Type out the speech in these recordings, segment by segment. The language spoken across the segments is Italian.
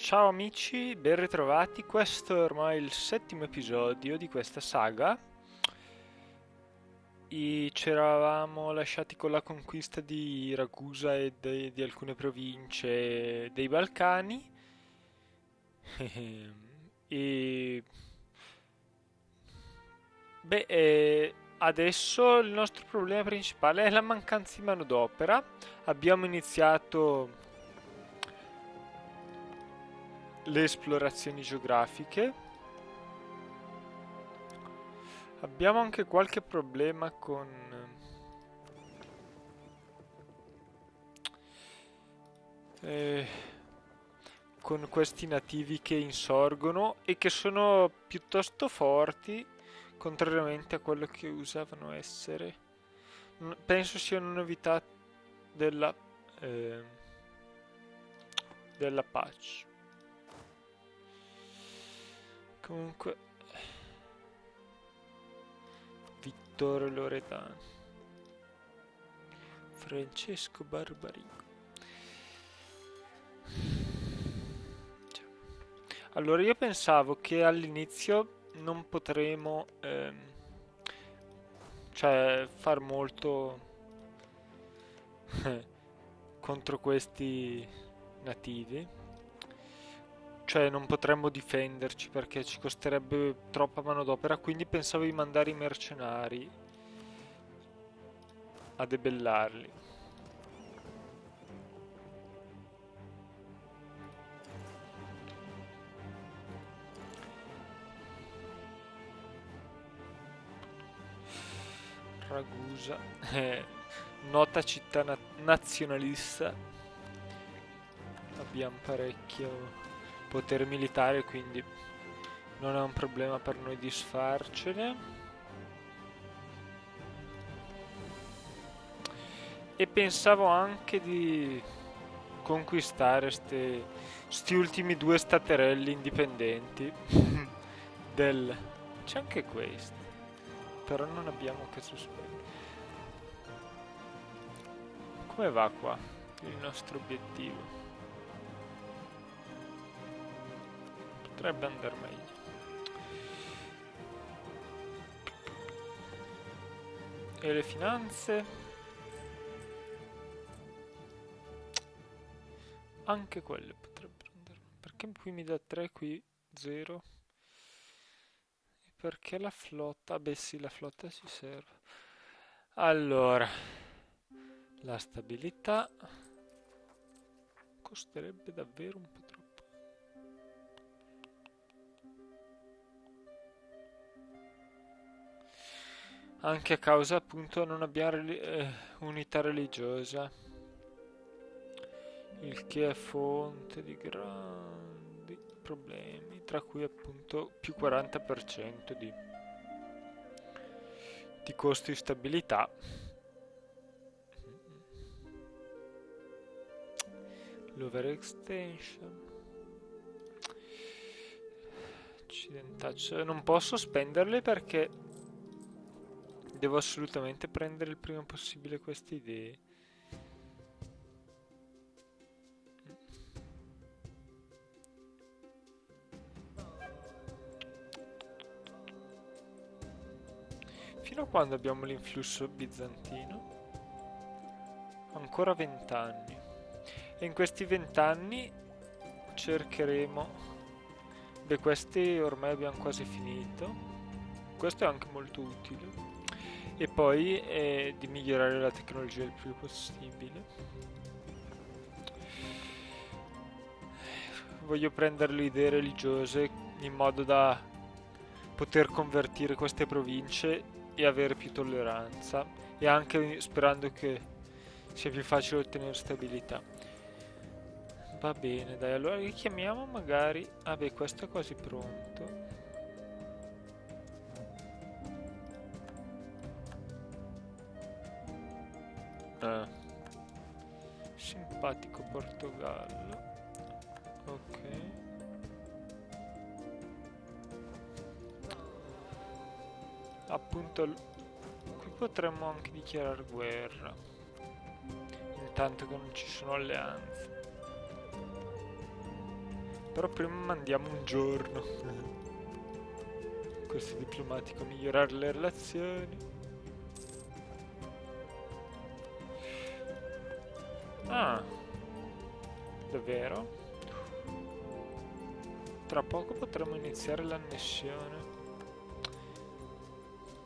Ciao amici, ben ritrovati. Questo è ormai il settimo episodio di questa saga. Ci eravamo lasciati con la conquista di Ragusa e di alcune province dei Balcani. E adesso il nostro problema principale è la mancanza di manodopera. Abbiamo iniziato le esplorazioni geografiche. Abbiamo anche qualche problema eh, con questi nativi che insorgono e che sono piuttosto forti, contrariamente a quello che usavano essere. Penso sia una novità della, eh, della patch. Comunque, Vittore Loredano, Francesco Barbarigo. Allora, io pensavo che all'inizio non potremo, cioè, far molto contro questi nativi. Cioè, non potremmo difenderci perché ci costerebbe troppa manodopera, quindi pensavo di mandare i mercenari a debellarli. Ragusa, nota città nazionalista. Abbiamo parecchio potere militare, quindi non è un problema per noi disfarcene. E pensavo anche di conquistare sti ultimi due staterelli indipendenti del... C'è anche questo, però non abbiamo che sospendere. Come va qua il nostro obiettivo? Potrebbe andare meglio. E le finanze? Anche quelle potrebbero andare. Perché qui mi dà 3, qui 0? E perché la flotta? Beh sì, la flotta ci serve. Allora, la stabilità costerebbe davvero un po' troppo. Anche a causa appunto non abbiamo unità religiosa, il che è fonte di grandi problemi, tra cui appunto più 40% di costo di stabilità. L'overextension. Accidentaccio. Non posso spenderle perché devo assolutamente prendere il prima possibile queste idee. Fino a quando abbiamo l'influsso bizantino? Ancora 20 anni. E in questi 20 anni cercheremo... Beh, questi ormai abbiamo quasi finito. Questo è anche molto utile. E poi di migliorare la tecnologia il più possibile. Voglio prendere le idee religiose in modo da poter convertire queste province e avere più tolleranza e anche sperando che sia più facile ottenere stabilità. Va bene, dai, allora richiamiamo magari... Ah beh, questo è quasi pronto. Ah, simpatico Portogallo. Ok. Appunto, qui potremmo anche dichiarare guerra. Intanto che non ci sono alleanze. Però prima mandiamo un giorno. Questo diplomatico, migliorare le relazioni. Ah, davvero? Tra poco potremo iniziare l'annessione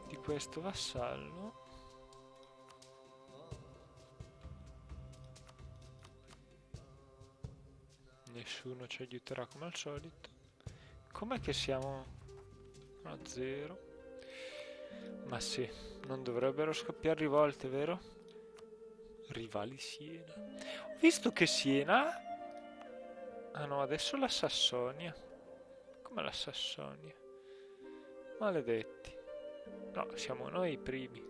di questo vassallo. Nessuno ci aiuterà come al solito. Com'è che siamo a 0? Ma sì, non dovrebbero scoppiare rivolte, vero? Rivali Siena. Ho visto che Siena... Ah no, adesso la Sassonia. Come la Sassonia? Maledetti. No, siamo noi i primi.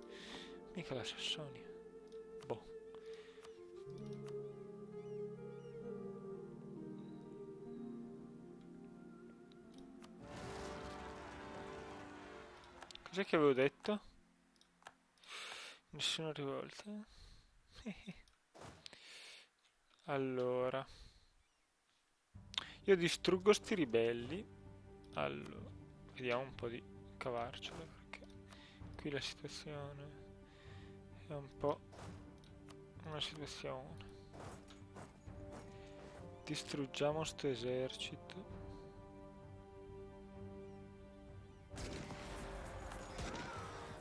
Mica la Sassonia. Boh. Cos'è che avevo detto? Nessuna rivolta. Allora. Io distruggo sti ribelli. Allora. Vediamo un po' di cavarcela perché qui la situazione è un po' una situazione. Distruggiamo sto esercito.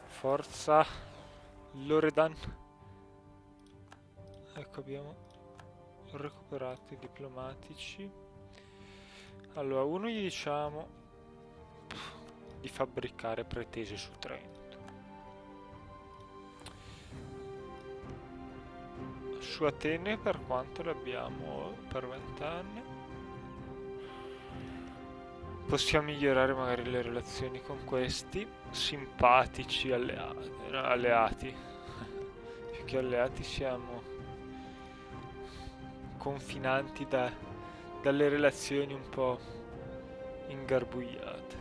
Forza Loredan. Ecco, abbiamo recuperato i diplomatici. Allora, uno gli diciamo di fabbricare pretese su Trento. Su Atene per quanto le abbiamo per 20 anni. Possiamo migliorare magari le relazioni con questi simpatici alleati. Più che alleati siamo confinanti dalle relazioni un po' ingarbugliate.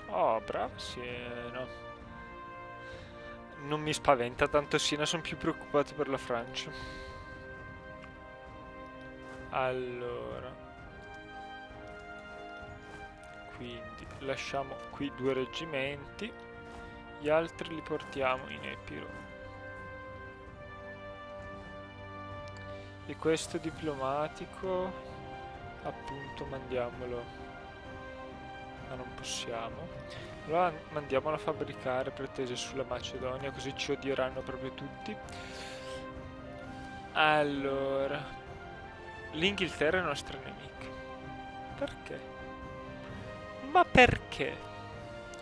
Oh, bravo Siena. Non mi spaventa tanto Siena, sono più preoccupato per la Francia. Allora, quindi lasciamo qui 2 reggimenti, gli altri li portiamo in Epiro. E questo diplomatico, appunto, mandiamolo, ma non possiamo. Allora mandiamolo a fabbricare pretese sulla Macedonia, così ci odieranno proprio tutti. Allora, l'Inghilterra è nostra nemica. Perché? Ma perché?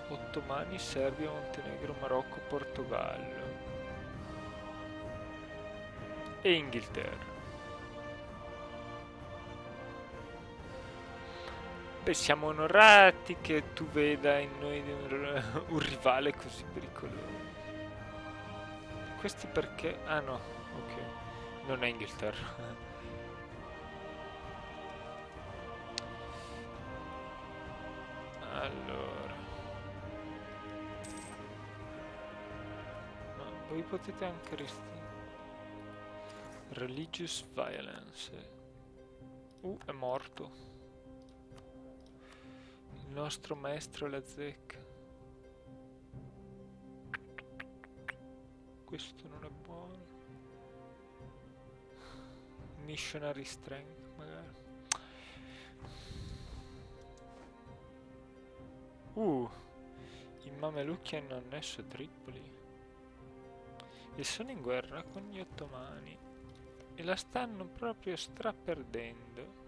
Ottomani, Serbia, Montenegro, Marocco, Portogallo e Inghilterra. Beh, siamo onorati che tu veda in noi un rivale così pericoloso. Questi perché? Ah no, ok. Non è Inghilterra. Allora. Ma voi potete anche Religious violence. È morto. Il nostro maestro la zecca. Questo non è buono. Missionary strength, magari. I Mamelucchi hanno annesso Tripoli. E sono in guerra con gli ottomani. E la stanno proprio straperdendo.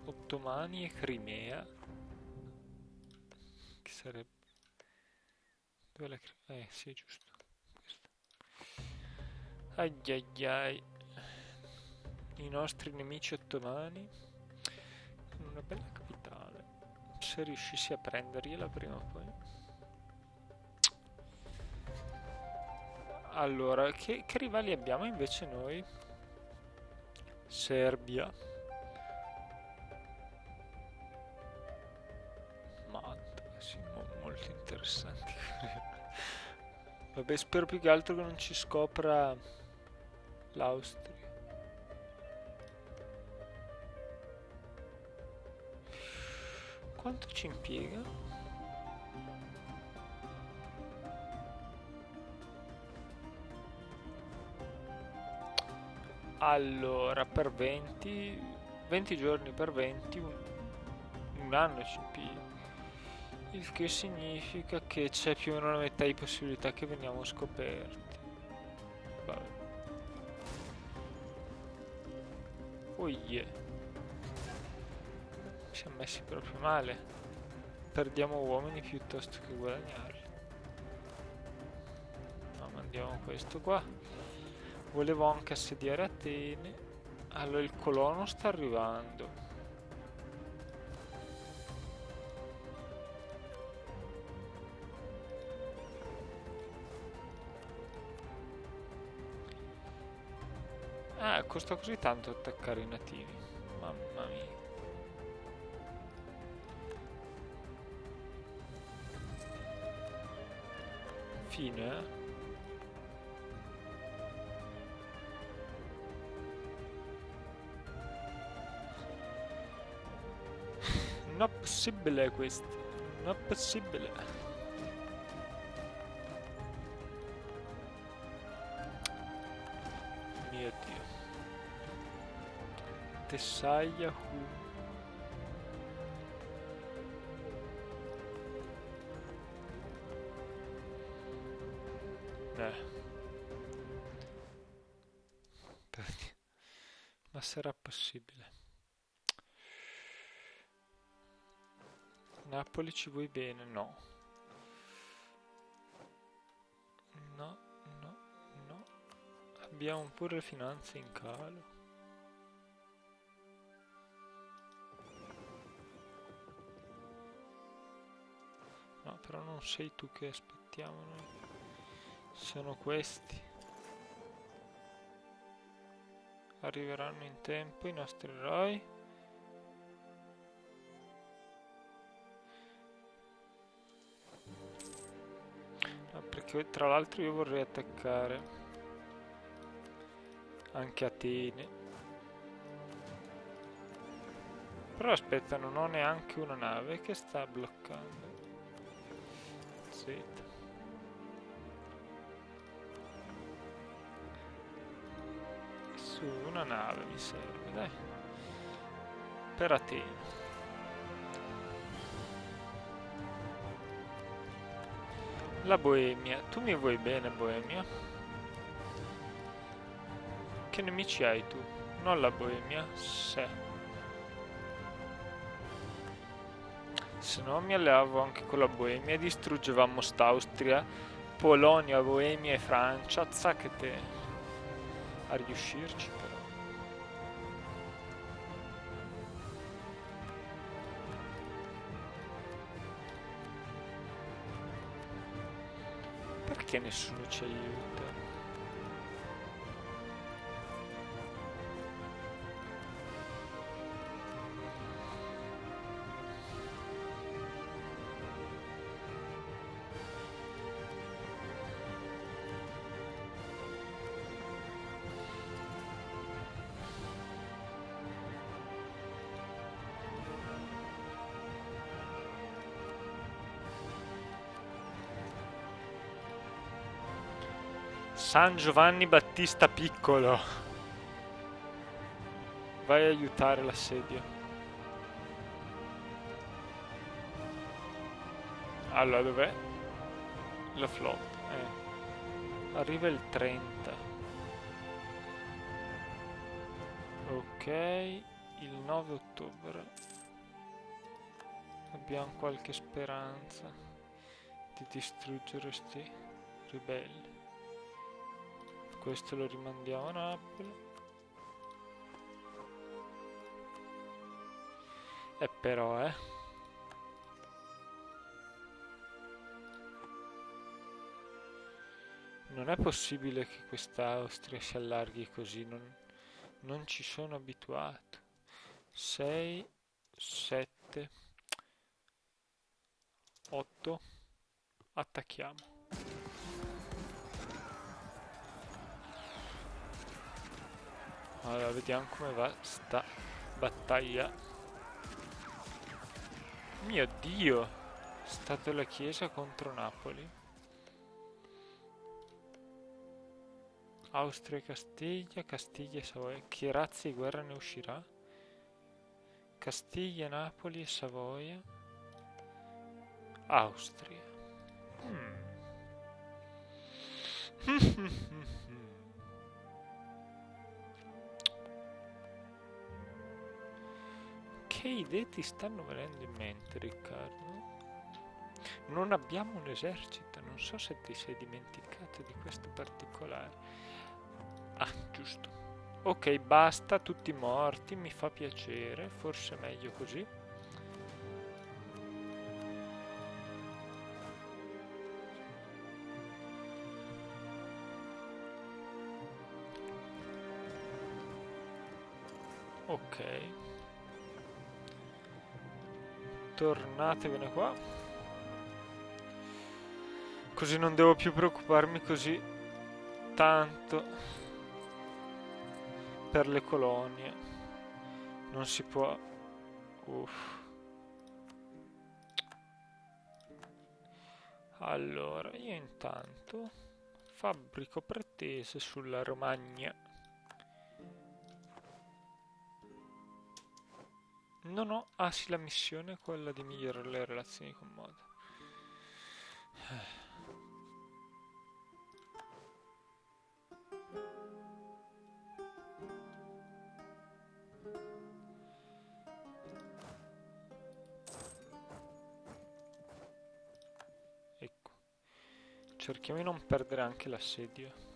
Ottomani e Crimea. Che sarebbe? Dove la Crimea? Sì, è giusto. Questo. Ai ai ai. I nostri nemici ottomani. Una bella capitale. Se riuscissi a prendergliela prima o poi. Allora, che rivali abbiamo invece noi? Serbia. Sì, molto interessanti. Vabbè, spero più che altro che non ci scopra l'Austria. Quanto ci impiega? Allora, per 20 giorni per 20, un anno ci impiega. Il che significa che c'è più o meno la metà di possibilità che veniamo scoperti. Vabbè. Oh yeah. Siamo messi proprio male. Perdiamo uomini piuttosto che guadagnarli. No, mandiamo questo qua. Volevo anche assediare Atene. Allora il colono sta arrivando. Costa così tanto attaccare i nativi. Mamma mia. Fine, eh? Non è possibile questo. Non è possibile. Mio Dio. Tessaglia. Ma sarà possibile? Napoli ci vuoi bene? No. No, no, no. Abbiamo pure le finanze in calo. No, però non sei tu che aspettiamo noi. Sono questi. Arriveranno in tempo i nostri eroi. No, perché tra l'altro io vorrei attaccare anche Atene. Però aspetta, non ho neanche una nave che sta bloccando. Zitta. Su, una nave mi serve, dai. Per Atene. La Boemia. Tu mi vuoi bene, Boemia? Che nemici hai tu? Non la Boemia? Se no mi alleavo anche con la Boemia e distruggevamo st'Austria, Polonia, Boemia e Francia. Zacchete a riuscirci però. Perché nessuno ci aiuta? San Giovanni Battista Piccolo. Vai a aiutare l'assedio. Allora, dov'è? La flotta. Arriva il 30. Ok, il 9 ottobre. Abbiamo qualche speranza di distruggere sti ribelli. Questo lo rimandiamo a Napoli. E però, non è possibile che questa Austria si allarghi così, non ci sono abituato. 6, 7, 8, attacchiamo. Allora, vediamo come va sta battaglia. Mio Dio! Stato della Chiesa contro Napoli. Austria e Castiglia, Castiglia e Savoia. Che razza di guerra ne uscirà? Castiglia, Napoli e Savoia. Austria. Che idee ti stanno venendo in mente, Riccardo? Non abbiamo un esercito, non so se ti sei dimenticato di questo particolare. Ah, giusto. Ok, basta, tutti morti, mi fa piacere, forse è meglio così. Ok. Tornatevene qua. Così non devo più preoccuparmi così tanto per le colonie. Non si può. Uff. Allora, io intanto fabbrico pretese sulla Romagna. Non ho. Ah sì, la missione è quella di migliorare le relazioni con Moda. Ecco. Cerchiamo di non perdere anche l'assedio.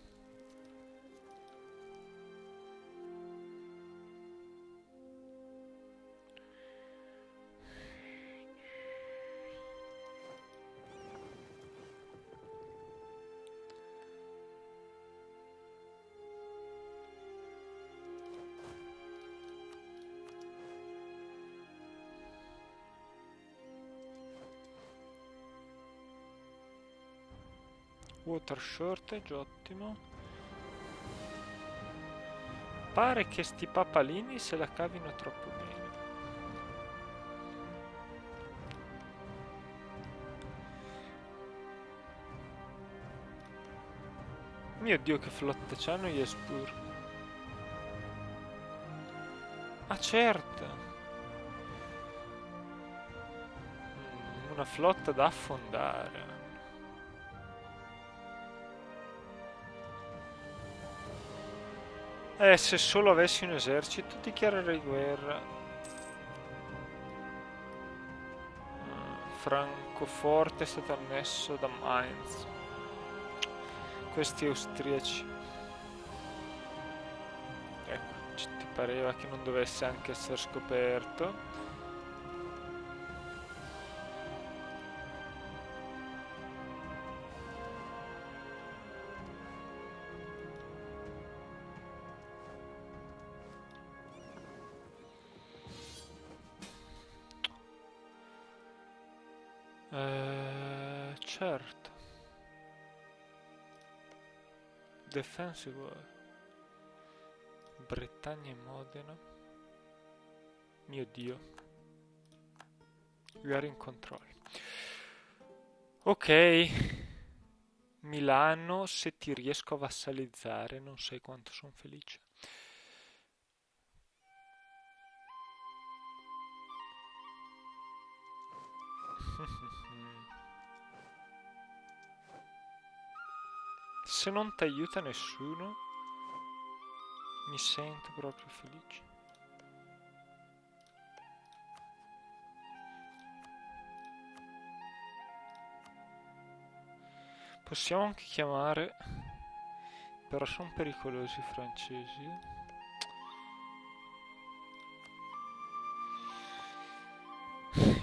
Water shortage, ottimo. Pare che sti papalini se la cavino troppo bene. Mio Dio, che flotta c'hanno gli Esbur. Ah, certo. Una flotta da affondare. Se solo avessi un esercito, dichiarerei guerra. Francoforte è stato annesso da Mainz. Questi austriaci. Ecco, ti pareva che non dovesse anche essere scoperto. Certo. Defensive War. Bretagna e Modena. Mio Dio. We are in control. Ok. Milano, se ti riesco a vassalizzare, non sai quanto sono felice. Se non ti aiuta nessuno, mi sento proprio felice. Possiamo anche chiamare, però sono pericolosi i francesi.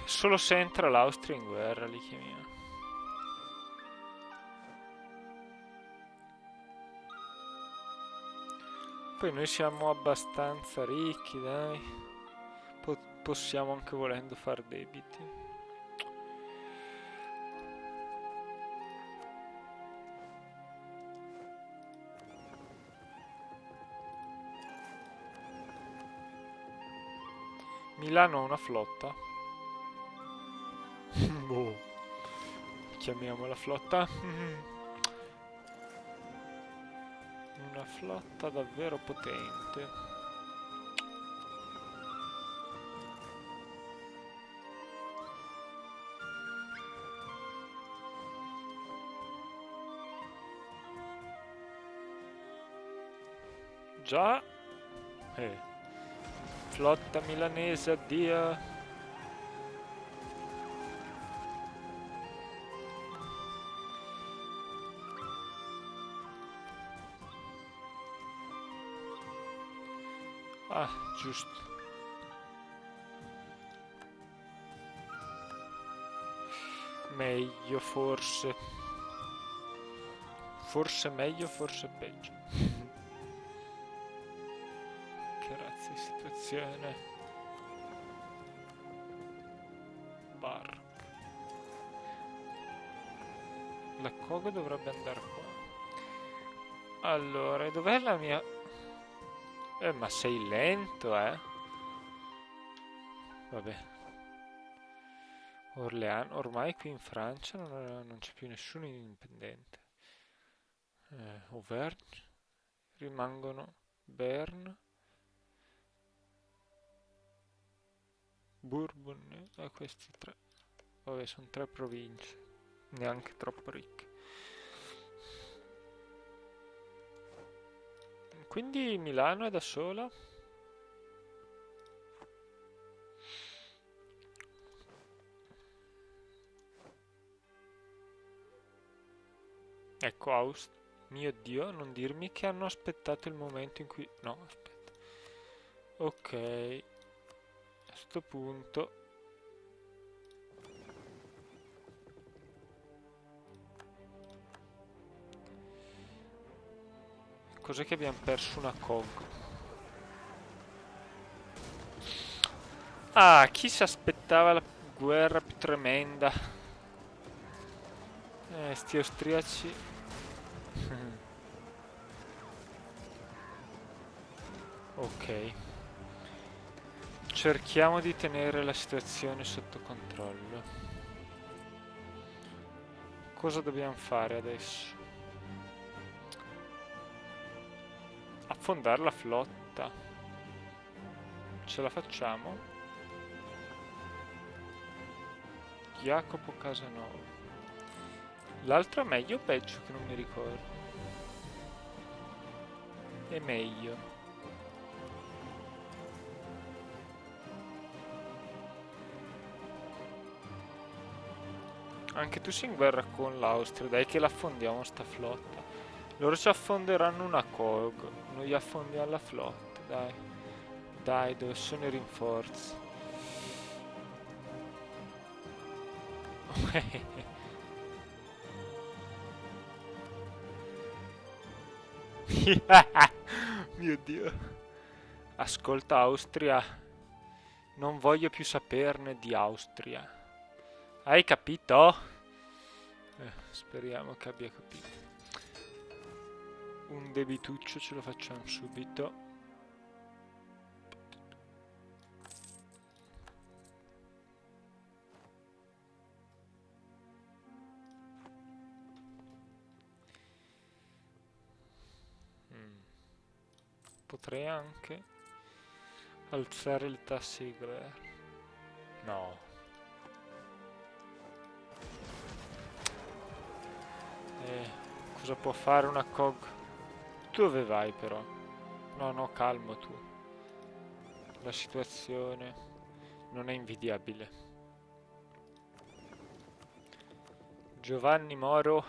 Solo se entra l'Austria in guerra li chiamiamo. Poi noi siamo abbastanza ricchi, dai. Possiamo anche volendo far debiti. Milano ha una flotta? Boh. Chiamiamola flotta. Una flotta davvero potente. Già. Flotta milanese, addio. Ah, giusto. Meglio, forse. Forse meglio, forse peggio. Che razza di situazione. Bark. La Koga dovrebbe andare qua. Allora, dov'è la mia... ma sei lento, eh? Vabbè. Orléans, ormai qui in Francia non c'è più nessuno indipendente. Auvergne, rimangono Berne, Bourbon, questi tre. Vabbè, sono tre province, neanche troppo ricche. Quindi Milano è da sola? Ecco, mio Dio, non dirmi che hanno aspettato il momento in cui... No, aspetta. Ok. A sto punto... Cos'è che abbiamo perso una COG? Ah, chi si aspettava la guerra più tremenda? Sti austriaci... Ok. Cerchiamo di tenere la situazione sotto controllo. Cosa dobbiamo fare adesso? Affondare la flotta. Ce la facciamo? Jacopo Casanova. L'altro è meglio o peggio che non mi ricordo? È meglio. Anche tu sei in guerra con l'Austria, dai che l'affondiamo sta flotta. Loro ci affonderanno una COG, noi affondiamo la flotta, dai. Dai, dove sono i rinforzi? Mio Dio. Ascolta Austria, non voglio più saperne di Austria. Hai capito? Speriamo che abbia capito. Un debituccio ce lo facciamo subito. Potrei anche alzare le tasse di guerra. No. Cosa può fare una COG? Dove vai però? No, no, calmo tu. La situazione non è invidiabile. Giovanni Moro.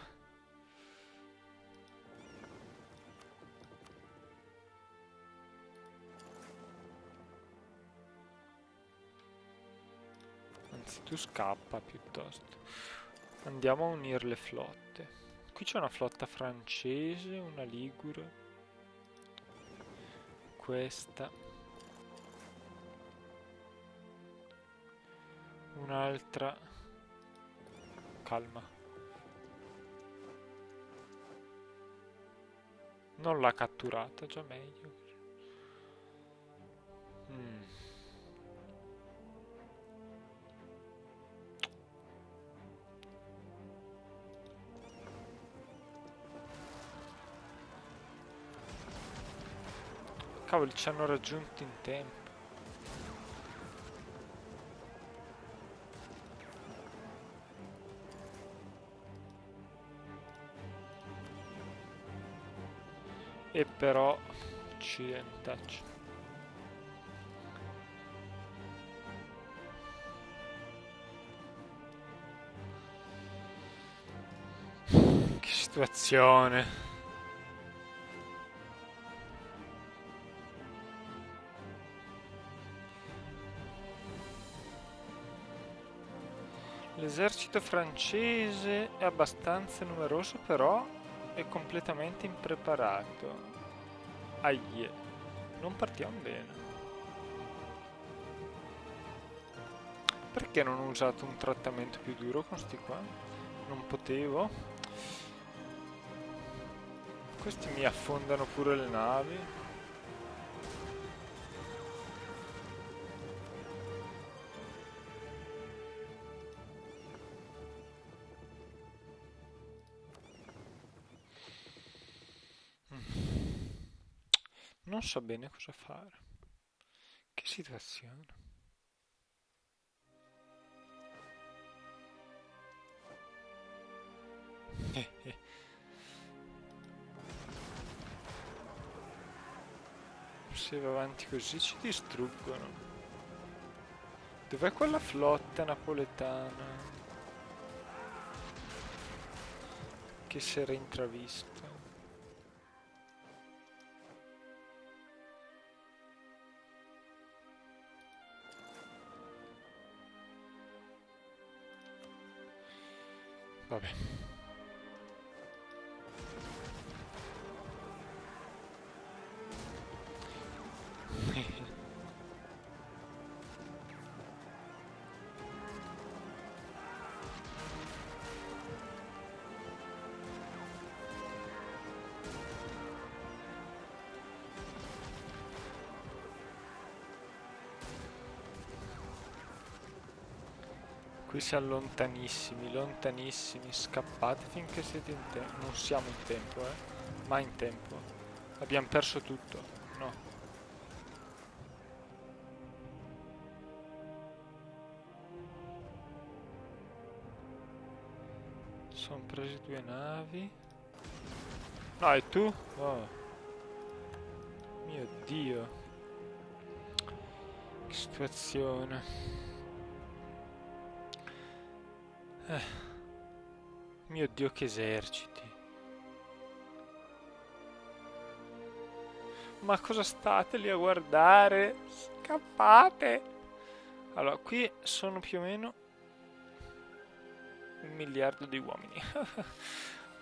Anzi, tu scappa piuttosto. Andiamo a unire le flotte. Qui c'è una flotta francese, una ligure. Questa. Un'altra. Calma. Non l'ha catturata, già meglio. Cavoli, ci hanno raggiunto in tempo. E però accidentacci. Che situazione. L'esercito francese è abbastanza numeroso, però è completamente impreparato. Aie, non partiamo bene. Perché non ho usato un trattamento più duro con sti qua? Non potevo. Questi mi affondano pure le navi. Non so bene cosa fare. Che situazione. Se va avanti così ci distruggono. Dov'è quella flotta napoletana che si era intravista? Vabbè. Qui siamo lontanissimi, lontanissimi. Scappate finché siete in tempo. Non siamo in tempo, mai in tempo. Abbiamo perso tutto. No. Sono presi 2 navi. No, e tu? Oh. Mio Dio. Che situazione. Mio Dio, che eserciti. Ma cosa state lì a guardare? Scappate! Allora, qui sono più o meno 1 miliardo di uomini.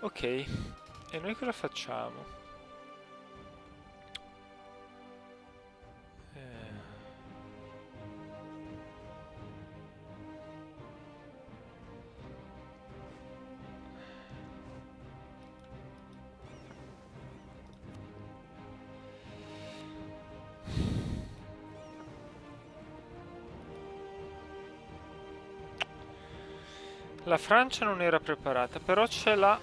Ok, e noi cosa facciamo? La Francia non era preparata, però c'è la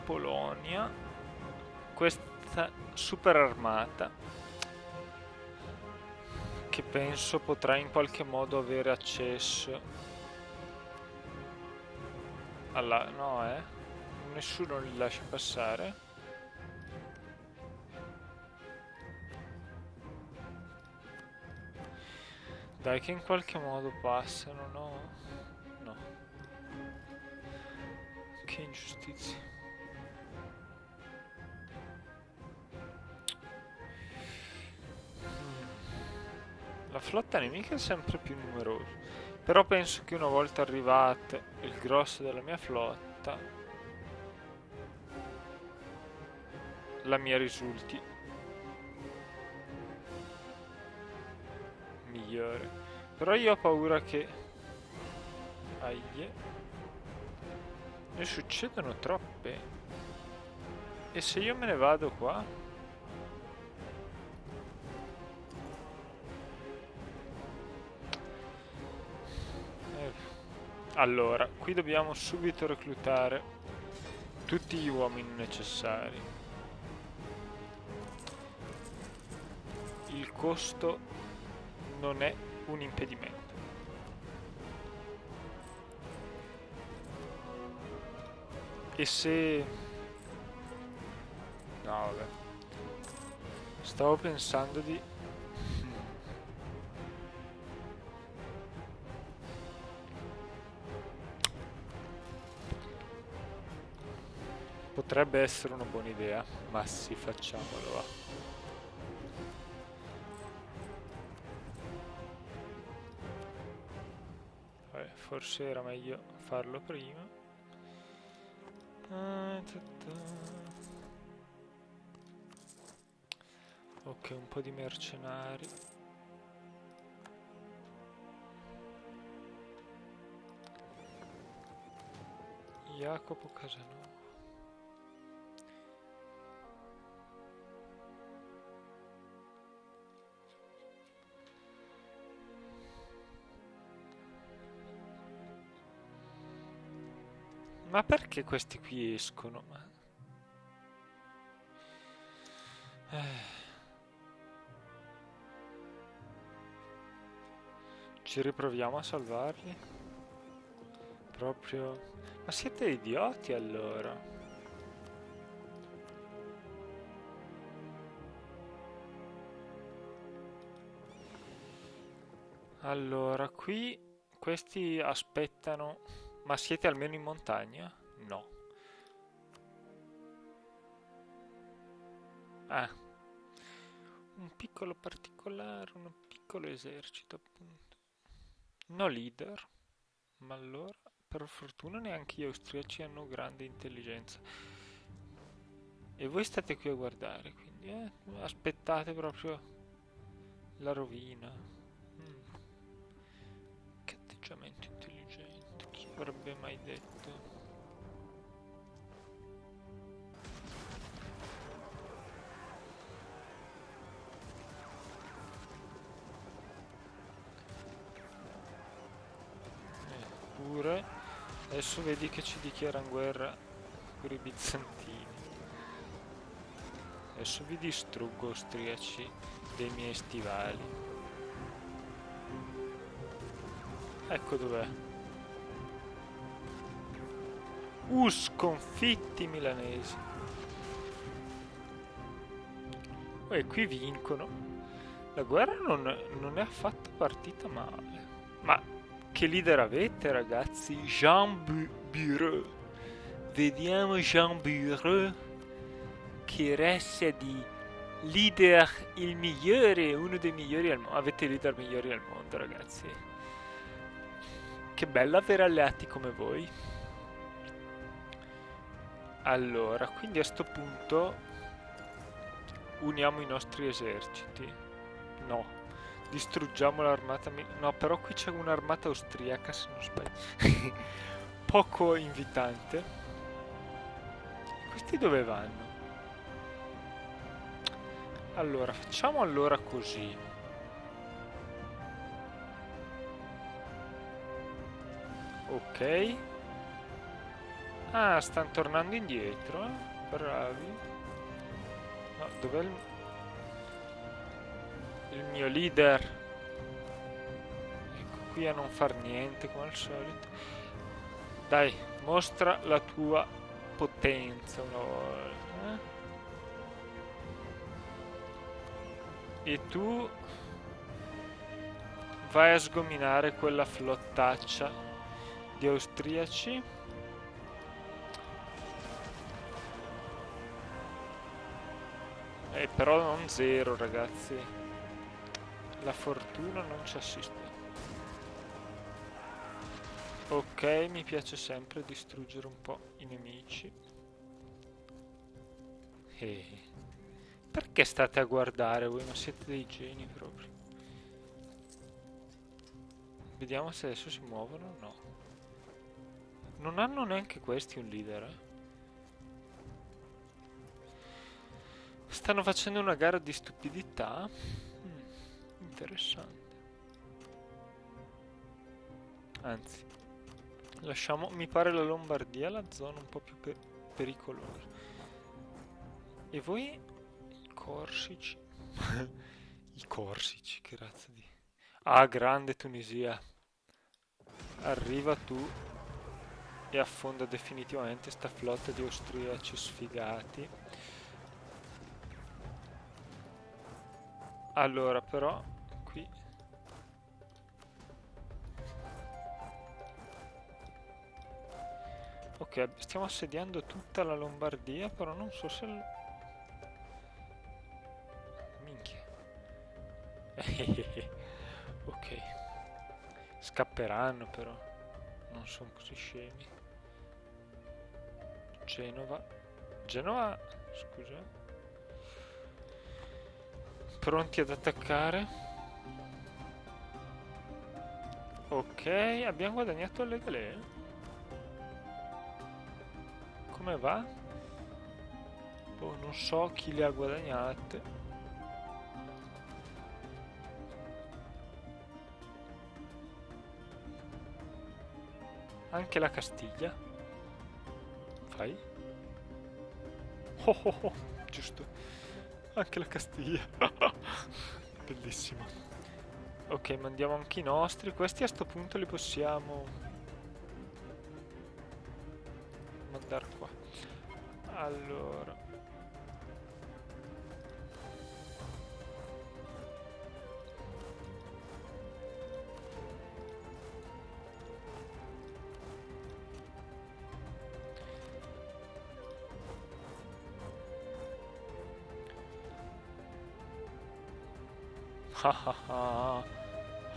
Polonia, questa super armata, che penso potrà in qualche modo avere accesso alla... no, nessuno li lascia passare. Dai che in qualche modo passano, no? No. Che ingiustizia. La flotta nemica è sempre più numerosa. Però penso che una volta arrivate il grosso della mia flotta, la mia risulti migliore. Però io ho paura che... Aie. Ne succedono troppe. E se io me ne vado qua? Allora, qui dobbiamo subito reclutare tutti gli uomini necessari. Il costo non è un impedimento. E se... No, vabbè. Stavo pensando di... Potrebbe essere una buona idea, ma sì, facciamolo, va. Vabbè, forse era meglio farlo prima. Ok, un po' di mercenari. Jacopo Casanova. Ma perché questi qui escono? Ci riproviamo a salvarli? Proprio... Ma siete idioti allora? Allora, qui questi aspettano... Ma siete almeno in montagna? No. Ah. Un piccolo particolare, un piccolo esercito, appunto. No leader. Ma allora, per fortuna neanche gli austriaci hanno grande intelligenza. E voi state qui a guardare, quindi, aspettate proprio la rovina. Che atteggiamento intelligente, chi avrebbe mai detto? Pure, adesso vedi che ci dichiarano guerra pure i bizantini. Adesso vi distruggo, austriaci, dei miei stivali. Ecco dov'è. Sconfitti milanesi. E qui vincono. La guerra non è affatto partita male. Ma che leader avete, ragazzi? Jean Bureau. Vediamo Jean Bureau che resta di leader il migliore, uno dei migliori al mondo. Avete i leader migliori al mondo, ragazzi. Che bello avere alleati come voi. Allora, quindi a sto punto uniamo i nostri eserciti. No, distruggiamo l'armata. No, però qui c'è un'armata austriaca, se non sbaglio. Poco invitante. Questi dove vanno? Allora, facciamo allora così. Ok. Ah, stanno tornando indietro, eh? Bravi. No, dov'è il mio leader? Ecco qui a non far niente come al solito. Dai, mostra la tua potenza una volta. E tu vai a sgominare quella flottaccia di austriaci. Però non zero, ragazzi. La fortuna non ci assiste. Ok, mi piace sempre distruggere un po' i nemici. Perché state a guardare voi? Ma siete dei geni proprio. Vediamo se adesso si muovono. No. Non hanno neanche questi un leader, eh? Stanno facendo una gara di stupidità. Interessante. Anzi, lasciamo, mi pare la Lombardia la zona un po' più pericoloso. E voi? Corsici? I corsici, che razza di... Ah, grande Tunisia. Arriva tu e affonda definitivamente sta flotta di austriaci sfigati. Allora, però, qui... Ok, stiamo assediando tutta la Lombardia, però non so se... Minchia. Ok. Scapperanno però. Non sono così scemi. Genova. Genova, scusa. Pronti ad attaccare. Ok, abbiamo guadagnato le galee. Come va? Oh, non so chi le ha guadagnate. Anche la Castiglia. Fai? Oh, oh, oh, giusto. Anche la Castiglia. Bellissimo. Ok, mandiamo anche i nostri. Questi a sto punto li possiamo mandare qua. Allora.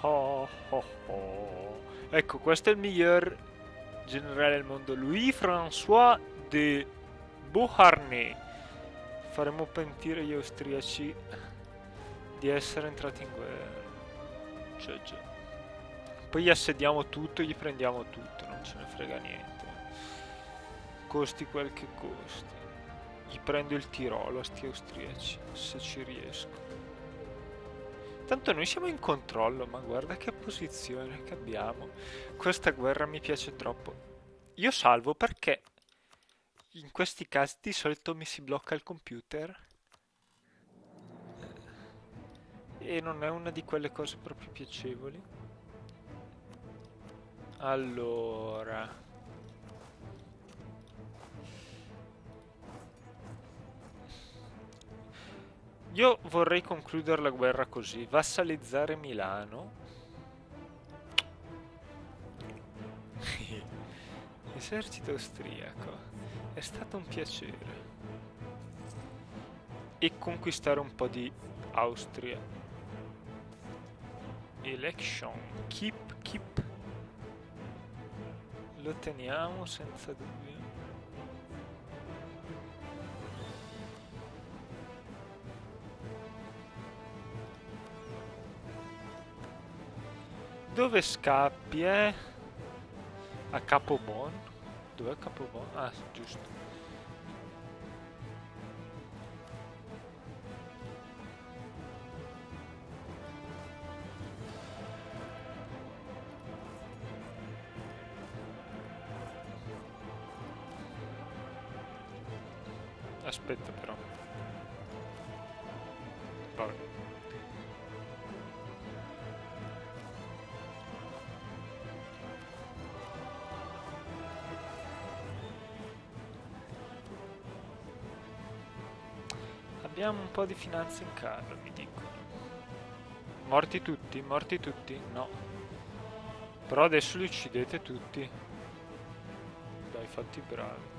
Oh, oh, oh. Ecco, questo è il miglior generale del mondo, Louis-François de Beauharnais. Faremo pentire gli austriaci di essere entrati in guerra. Cioè, già. Poi gli assediamo tutto, gli prendiamo tutto, non ce ne frega niente. Costi quel che costi. Gli prendo il Tirolo a sti austriaci, se ci riesco. Tanto noi siamo in controllo, ma guarda che posizione che abbiamo. Questa guerra mi piace troppo. Io salvo perché in questi casi di solito mi si blocca il computer e non è una di quelle cose proprio piacevoli. Allora, io vorrei concludere la guerra così, vassalizzare Milano. Esercito austriaco, è stato un piacere. E conquistare un po' di Austria. Election, keep. Lo teniamo senza dubbio. Dove scappi, eh? A Capobon? Dov'è Capobon? Ah, giusto. Aspetta però. Vabbè. Abbiamo un po' di finanze in calo, mi dicono. Morti tutti? Morti tutti? No. Però adesso li uccidete tutti. Dai, fatti bravi.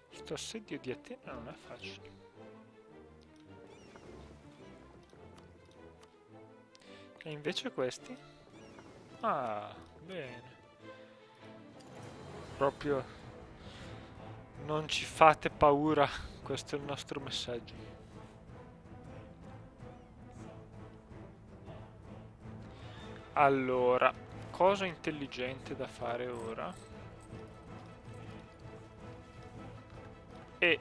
Questo assedio di Atene non è facile. E invece questi? Ah, bene. Proprio non ci fate paura, questo è il nostro messaggio. Allora, cosa intelligente da fare ora? E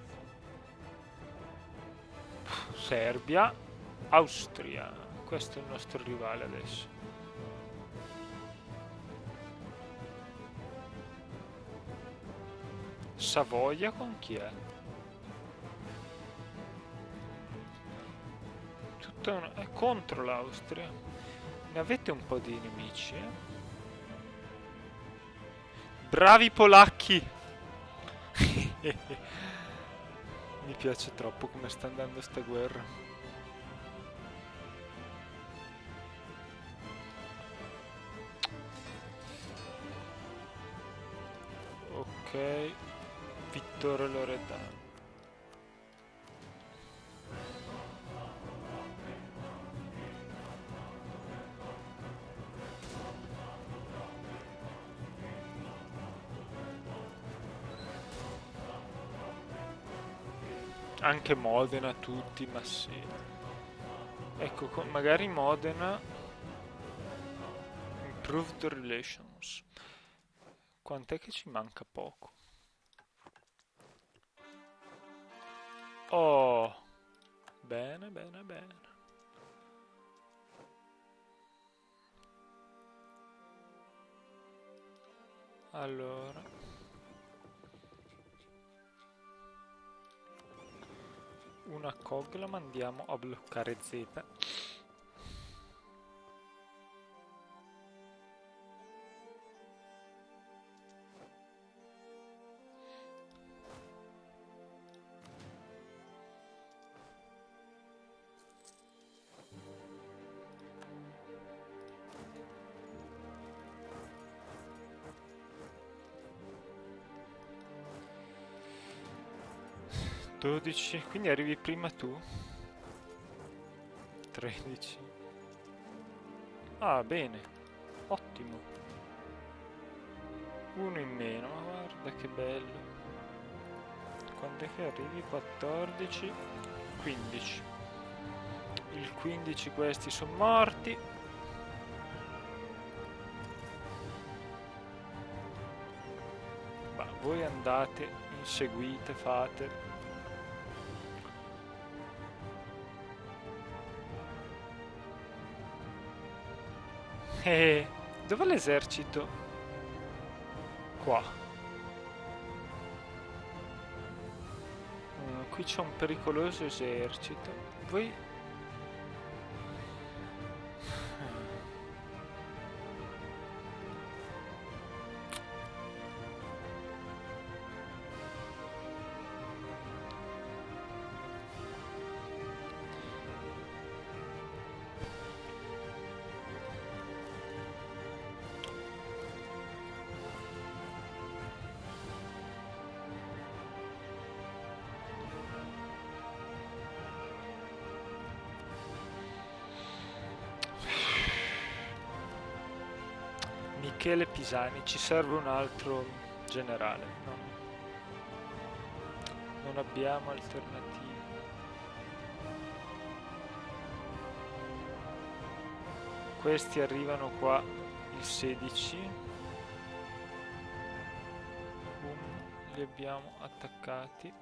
Serbia, Austria. Questo è il nostro rivale adesso. Savoia con chi è? È contro l'Austria. Ne avete un po' di nemici, eh? Bravi polacchi! Mi piace troppo come sta andando sta guerra. Ok, Vittore Loredano. Anche Modena, tutti, ma sì. Ecco, magari Modena. Improved relations. Quant'è che ci manca poco? Oh, bene, bene, bene. Allora, una cog la mandiamo a bloccare Z. Dodici, quindi arrivi prima tu? 13. Ah, bene, ottimo. Uno in meno, ma guarda che bello. Quando è che arrivi? 14, 15. Il 15 questi sono morti. Ma voi andate, inseguite, fate. Dov'è l'esercito? Qua. Qui c'è un pericoloso esercito. Voi... Michele Pisani, ci serve un altro generale. Non abbiamo alternative. Questi arrivano qua il 16. Li abbiamo attaccati.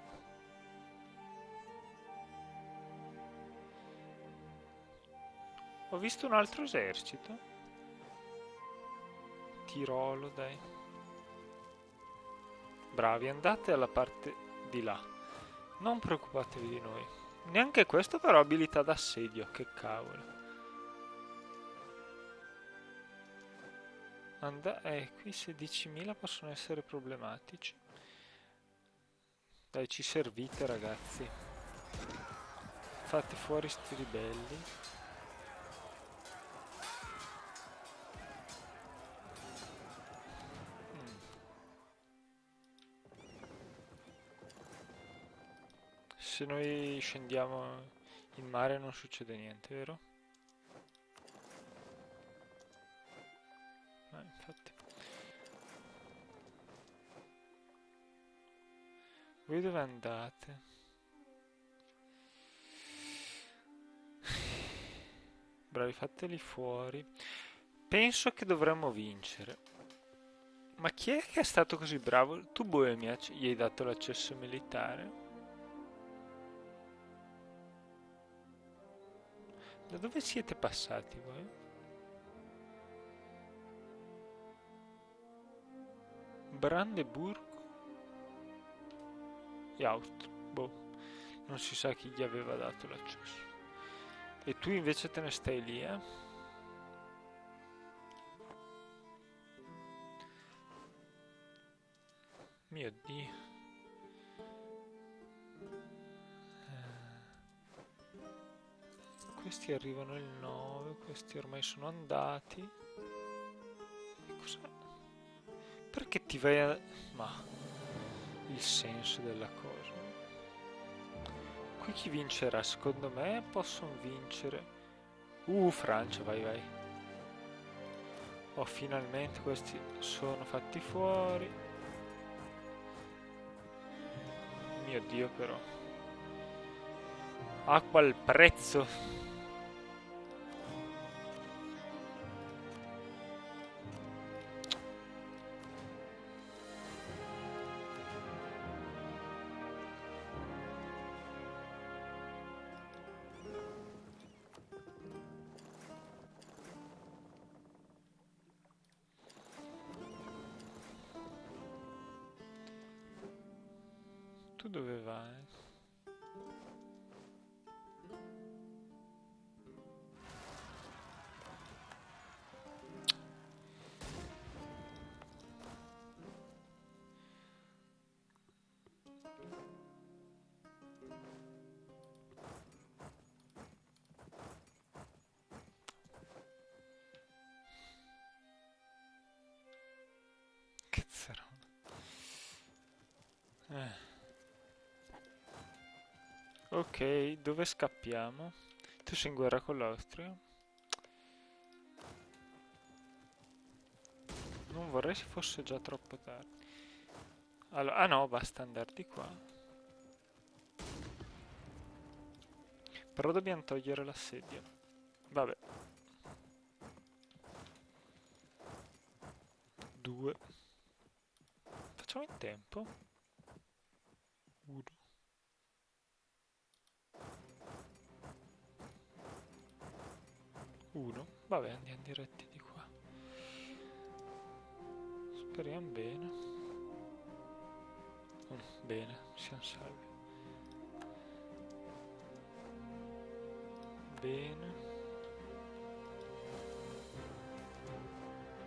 Ho visto un altro esercito. Tirolo, dai. Bravi, andate alla parte di là. Non preoccupatevi di noi. Neanche questo però ha abilità d'assedio, che cavolo. Qui 16.000 possono essere problematici. Dai, ci servite ragazzi. Fate fuori sti ribelli. Se noi scendiamo in mare non succede niente, vero? Infatti. Voi dove andate? Bravi, fateli fuori. Penso che dovremmo vincere. Ma chi è che è stato così bravo? Tu Boemia gli hai dato l'accesso militare? Da dove siete passati voi? Brandeburgo? Gli Austri. Boh, non si sa chi gli aveva dato l'accesso. E tu invece te ne stai lì, eh? Mio Dio. Questi arrivano il 9, questi ormai sono andati. E cos'è? Perché ti vai a... Ma... il senso della cosa. Qui chi vincerà? Secondo me possono vincere. Francia, vai vai. Oh, finalmente questi sono fatti fuori. Mio Dio però. A qual prezzo? Tu dove vai? Cazzarola. Ok, dove scappiamo? Tu sei in guerra con l'Austria? Non vorrei se fosse già troppo tardi. Allora, ah no, basta andare di qua. Però dobbiamo togliere l'assedio. Vabbè. 2. Facciamo in tempo. 1. 1. Vabbè, andiamo diretti di qua. Speriamo bene. Bene, siamo salvi. Bene.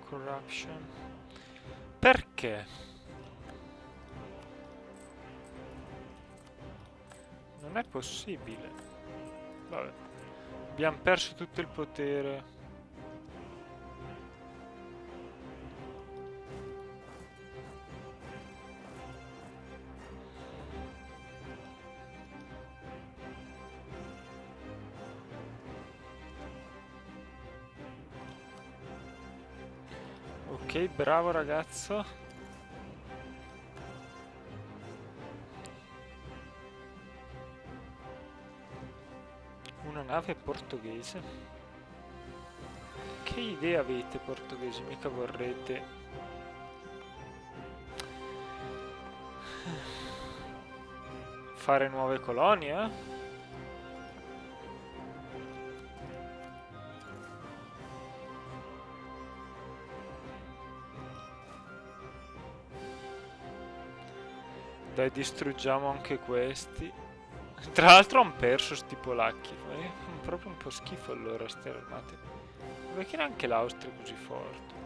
Corruption. Perché? Non è possibile. Vabbè. Abbiamo perso tutto il potere. Ok, bravo ragazzo. Una nave portoghese. Che idea avete, portoghesi? Mica vorrete... fare nuove colonie, eh? Dai, distruggiamo anche questi. Tra l'altro hanno perso sti polacchi. Fanno proprio un po' schifo allora ste armate. Perché neanche l'Austria è così forte?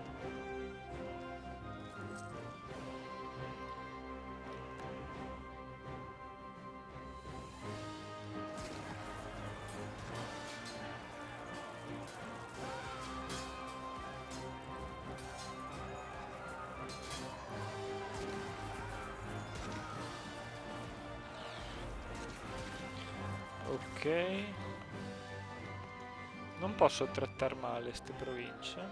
Ok. Non posso trattare male queste province.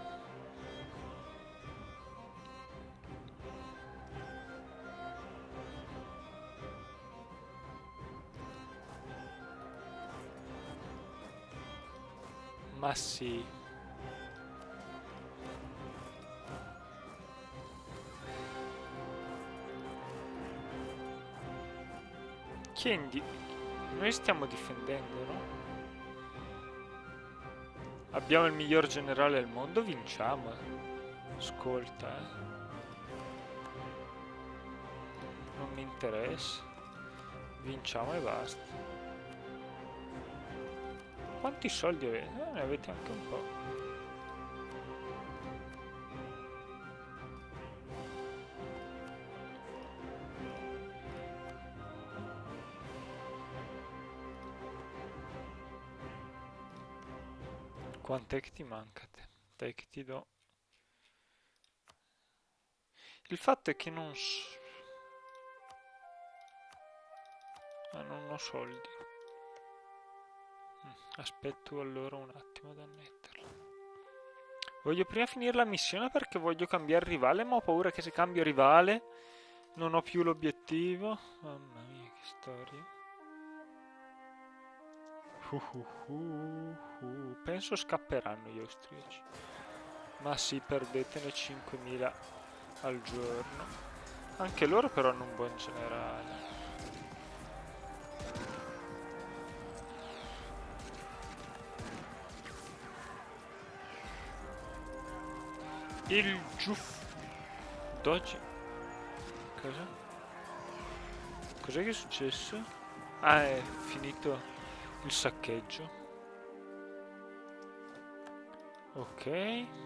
Ma sì. Chi è Noi stiamo difendendo, no? Abbiamo il miglior generale al mondo, vinciamo. Ascolta, Non mi interessa. Vinciamo e basta. Quanti soldi avete? Ne avete anche un po'. Quant'è che ti manca te? Dai che ti do. Il fatto è che non ho soldi. Aspetto allora un attimo ad annetterlo. Voglio prima finire la missione perché voglio cambiare rivale, ma ho paura che se cambio rivale non ho più l'obiettivo. Mamma mia, che storia. Penso scapperanno gli austriaci. Ma sì, perdetene 5.000 al giorno. Anche loro però hanno un buon generale. Il Giuff Doge. Cosa? Cos'è che è successo? Ah, è finito il saccheggio. Ok.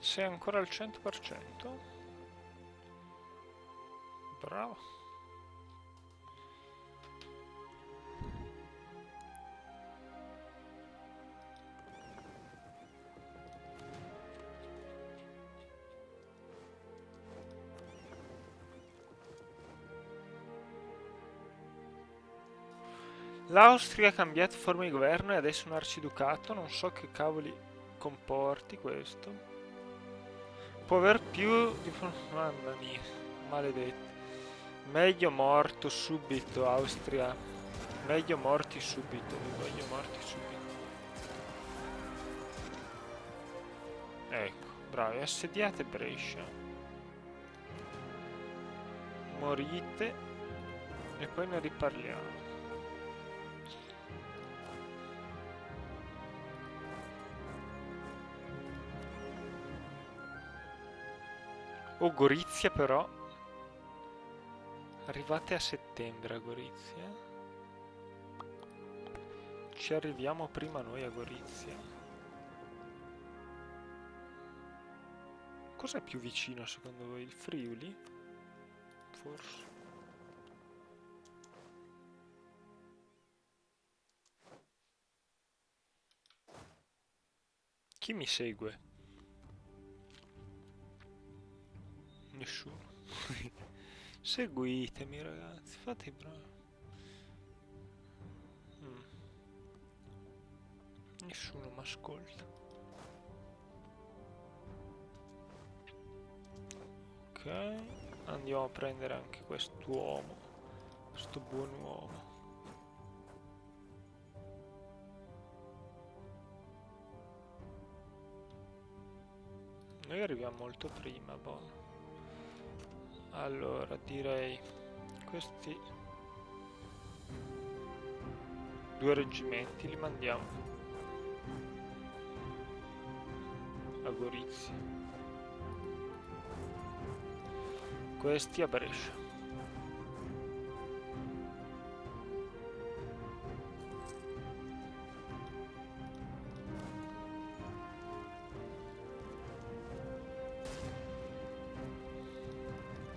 Sei ancora al 100%? Bravo. L'Austria ha cambiato forma di governo e adesso è un arciducato. Non so che cavoli comporti questo. Può aver più di... Mamma mia, maledetto. Meglio morto subito, Austria. Meglio morti subito, vi voglio morti subito. Ecco, bravi, assediate Brescia. Morite e poi ne riparliamo. Oh, Gorizia però. Arrivate a settembre a Gorizia. Ci arriviamo prima noi a Gorizia. Cos'è più vicino secondo voi? Il Friuli? Forse. Chi mi segue? Nessuno. Seguitemi ragazzi, fate i bravi. Nessuno mi ascolta. Ok, andiamo a prendere anche quest'uomo, questo buon uomo. Noi arriviamo molto prima, buono. Allora, direi questi due reggimenti li mandiamo a Gorizia. Questi a Brescia.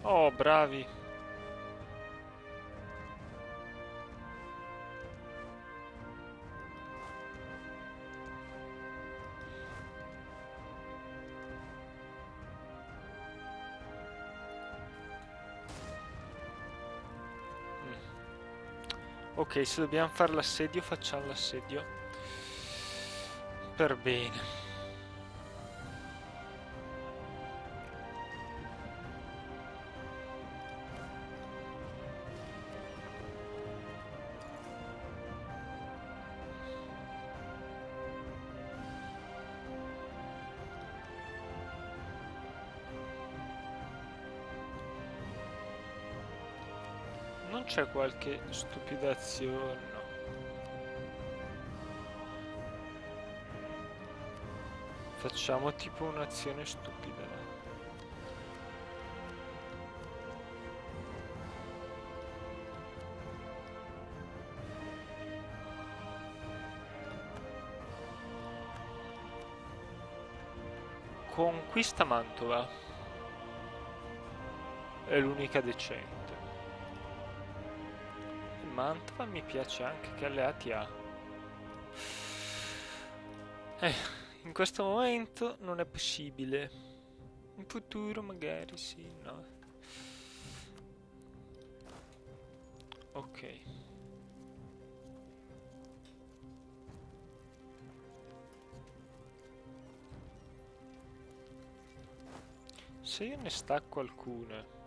Oh, bravi. Ok, se dobbiamo fare l'assedio, facciamo l'assedio. Per bene. Non c'è qualche stupidazione, no. Facciamo tipo un'azione stupida. Conquista Mantova. È l'unica decente. Mantova mi piace anche, che alleati ha. In questo momento non è possibile. In futuro magari sì, no. Ok. Se io ne stacco alcune.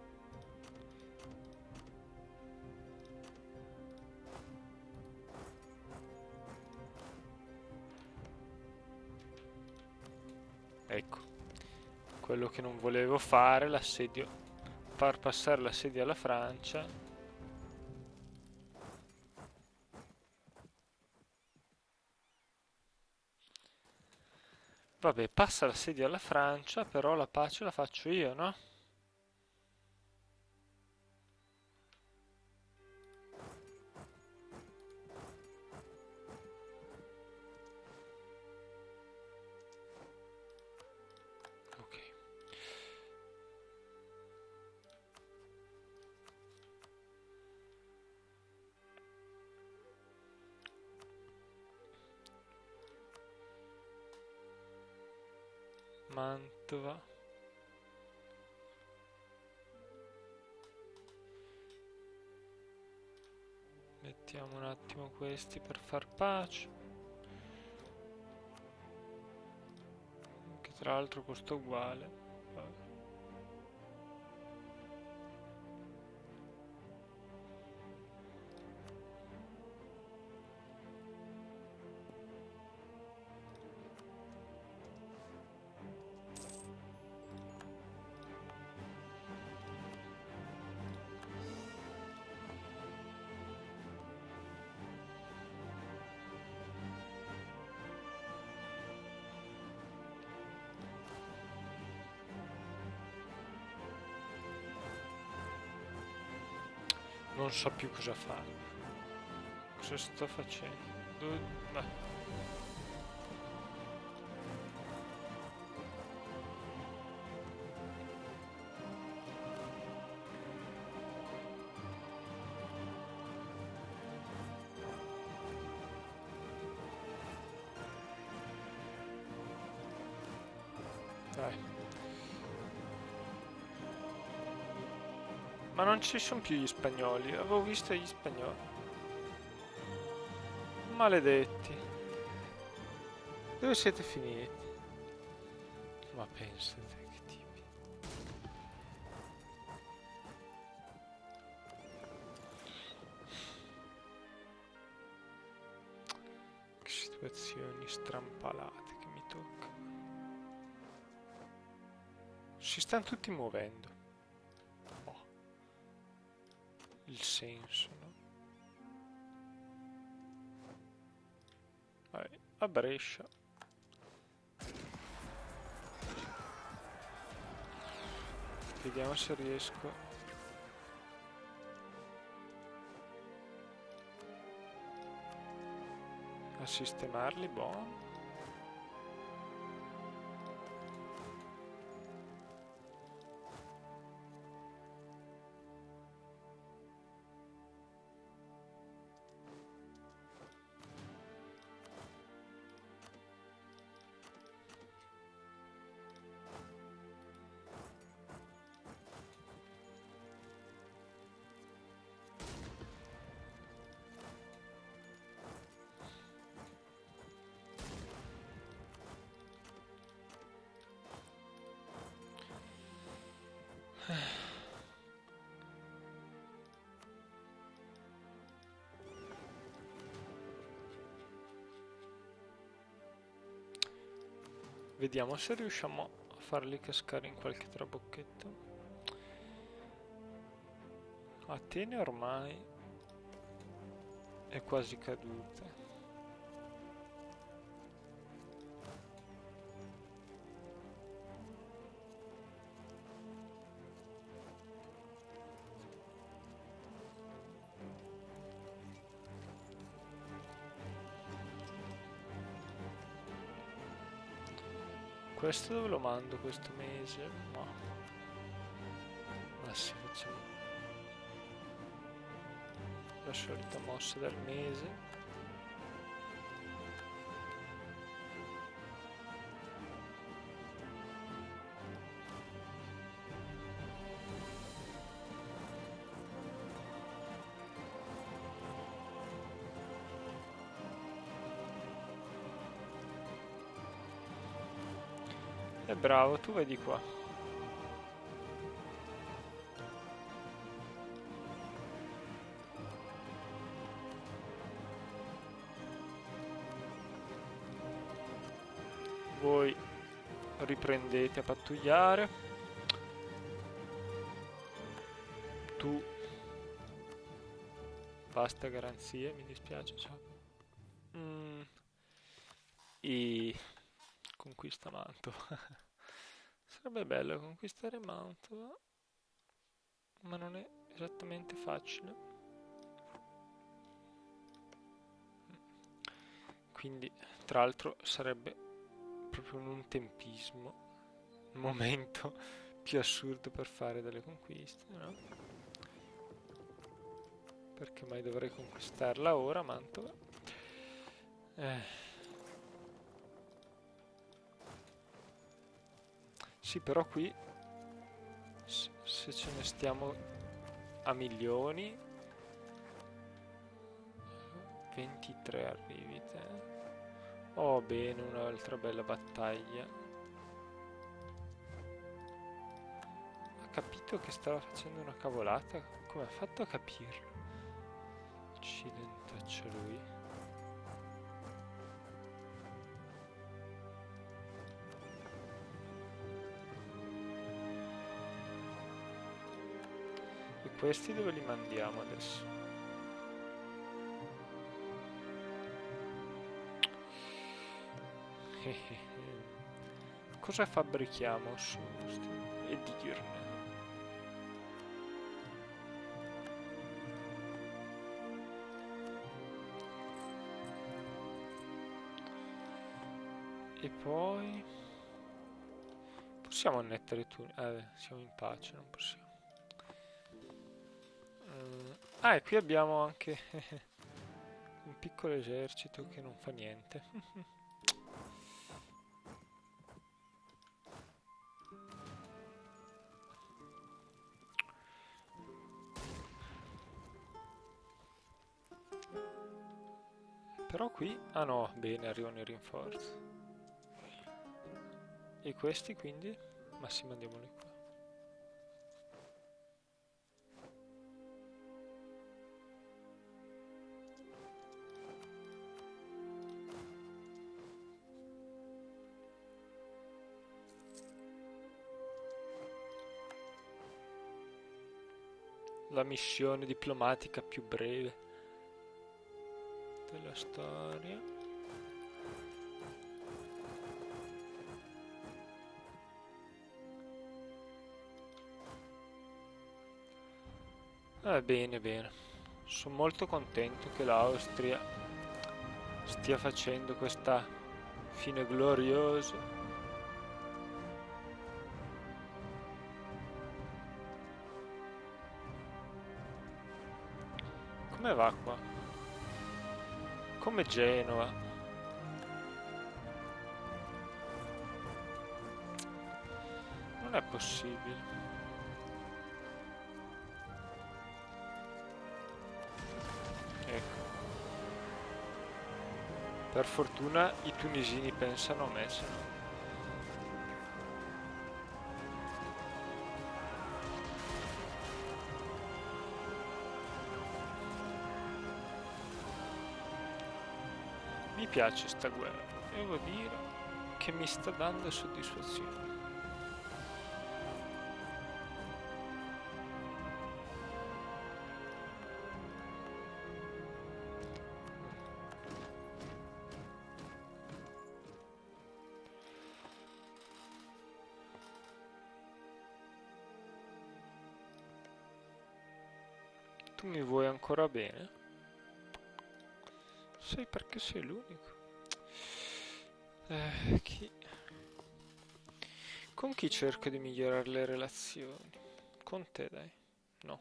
Ecco. Quello che non volevo fare, l'assedio. Far passare l'assedio alla Francia. Vabbè, passa l'assedio alla Francia, però la pace la faccio io, no? Ok. Mantova. Mettiamo un attimo questi per far pace. Che tra l'altro costa uguale. Vabbè. Non so più cosa fare. Cosa sto facendo? Beh. Dai. Ma non ci sono più gli spagnoli. Avevo visto gli spagnoli. Maledetti. Dove siete finiti? Ma pensate che tipi. Che situazioni strampalate che mi toccano. Si stanno tutti muovendo. Oh. Il senso, no? Vai, a Brescia. Vediamo se riesco a sistemarli, buono. Vediamo se riusciamo a farli cascare in qualche trabocchetto. Atene ormai è quasi caduta. Questo dove lo mando questo mese? No. Ma sì, facciamo la solita mossa del mese. E bravo, tu vedi qua. Voi riprendete a pattugliare. Tu basta garanzie, mi dispiace, ciao. E conquista Mantova. Sarebbe bello conquistare Mantova, ma non è esattamente facile. Quindi, tra l'altro, sarebbe proprio un tempismo, il momento più assurdo per fare delle conquiste, no? Perché mai dovrei conquistarla ora, Mantova? Sì, però qui, se ce ne stiamo a milioni, 23 arrivi te. Oh, bene, un'altra bella battaglia. Ha capito che stava facendo una cavolata? Come ha fatto a capirlo? Accidentaccia lui. E questi dove li mandiamo adesso? Cosa fabbrichiamo su Edirne? E poi possiamo annettere tu. Siamo in pace, non possiamo. E qui abbiamo anche un piccolo esercito che non fa niente. Però qui... Ah no, bene, arrivano i rinforzi. E questi quindi? Ma sì, mandiamoli qua. La missione diplomatica più breve della storia. Bene, bene. Sono molto contento che l'Austria stia facendo questa fine gloriosa. Come va qua? Come Genova. Non è possibile. Ecco. Per fortuna i tunisini pensano a me, se no. piace sta guerra. Devo dire che mi sta dando soddisfazione. Tu mi vuoi ancora bene? Sai perché sei l'unico? Chi... Con chi cerco di migliorare le relazioni? Con te, dai. No.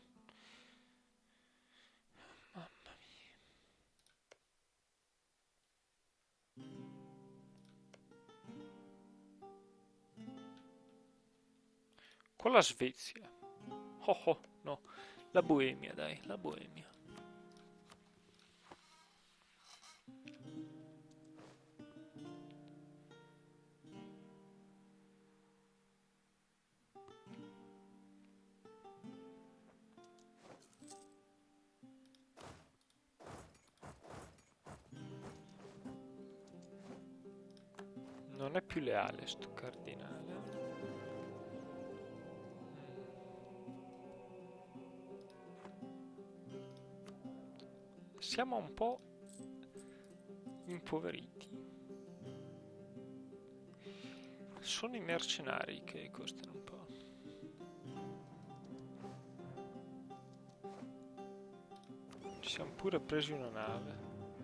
Mamma mia. Con la Svezia. Oh oh, no. La Boemia, dai, la Boemia. Non è più leale sto cardinale. Siamo un po' impoveriti. Sono i mercenari che costano un po'. Ci siamo pure presi una nave.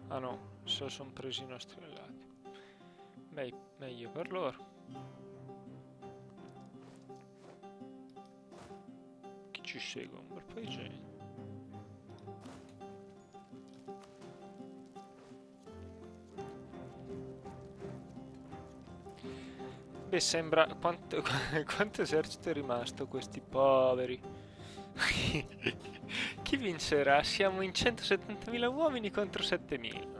Ah no, se la sono presi i nostri alleati. Meglio per loro. Chi ci segue? Un bel po' di gente. Beh, sembra... Quanto esercito è rimasto questi poveri? Chi vincerà? Siamo in 170.000 uomini contro 7.000.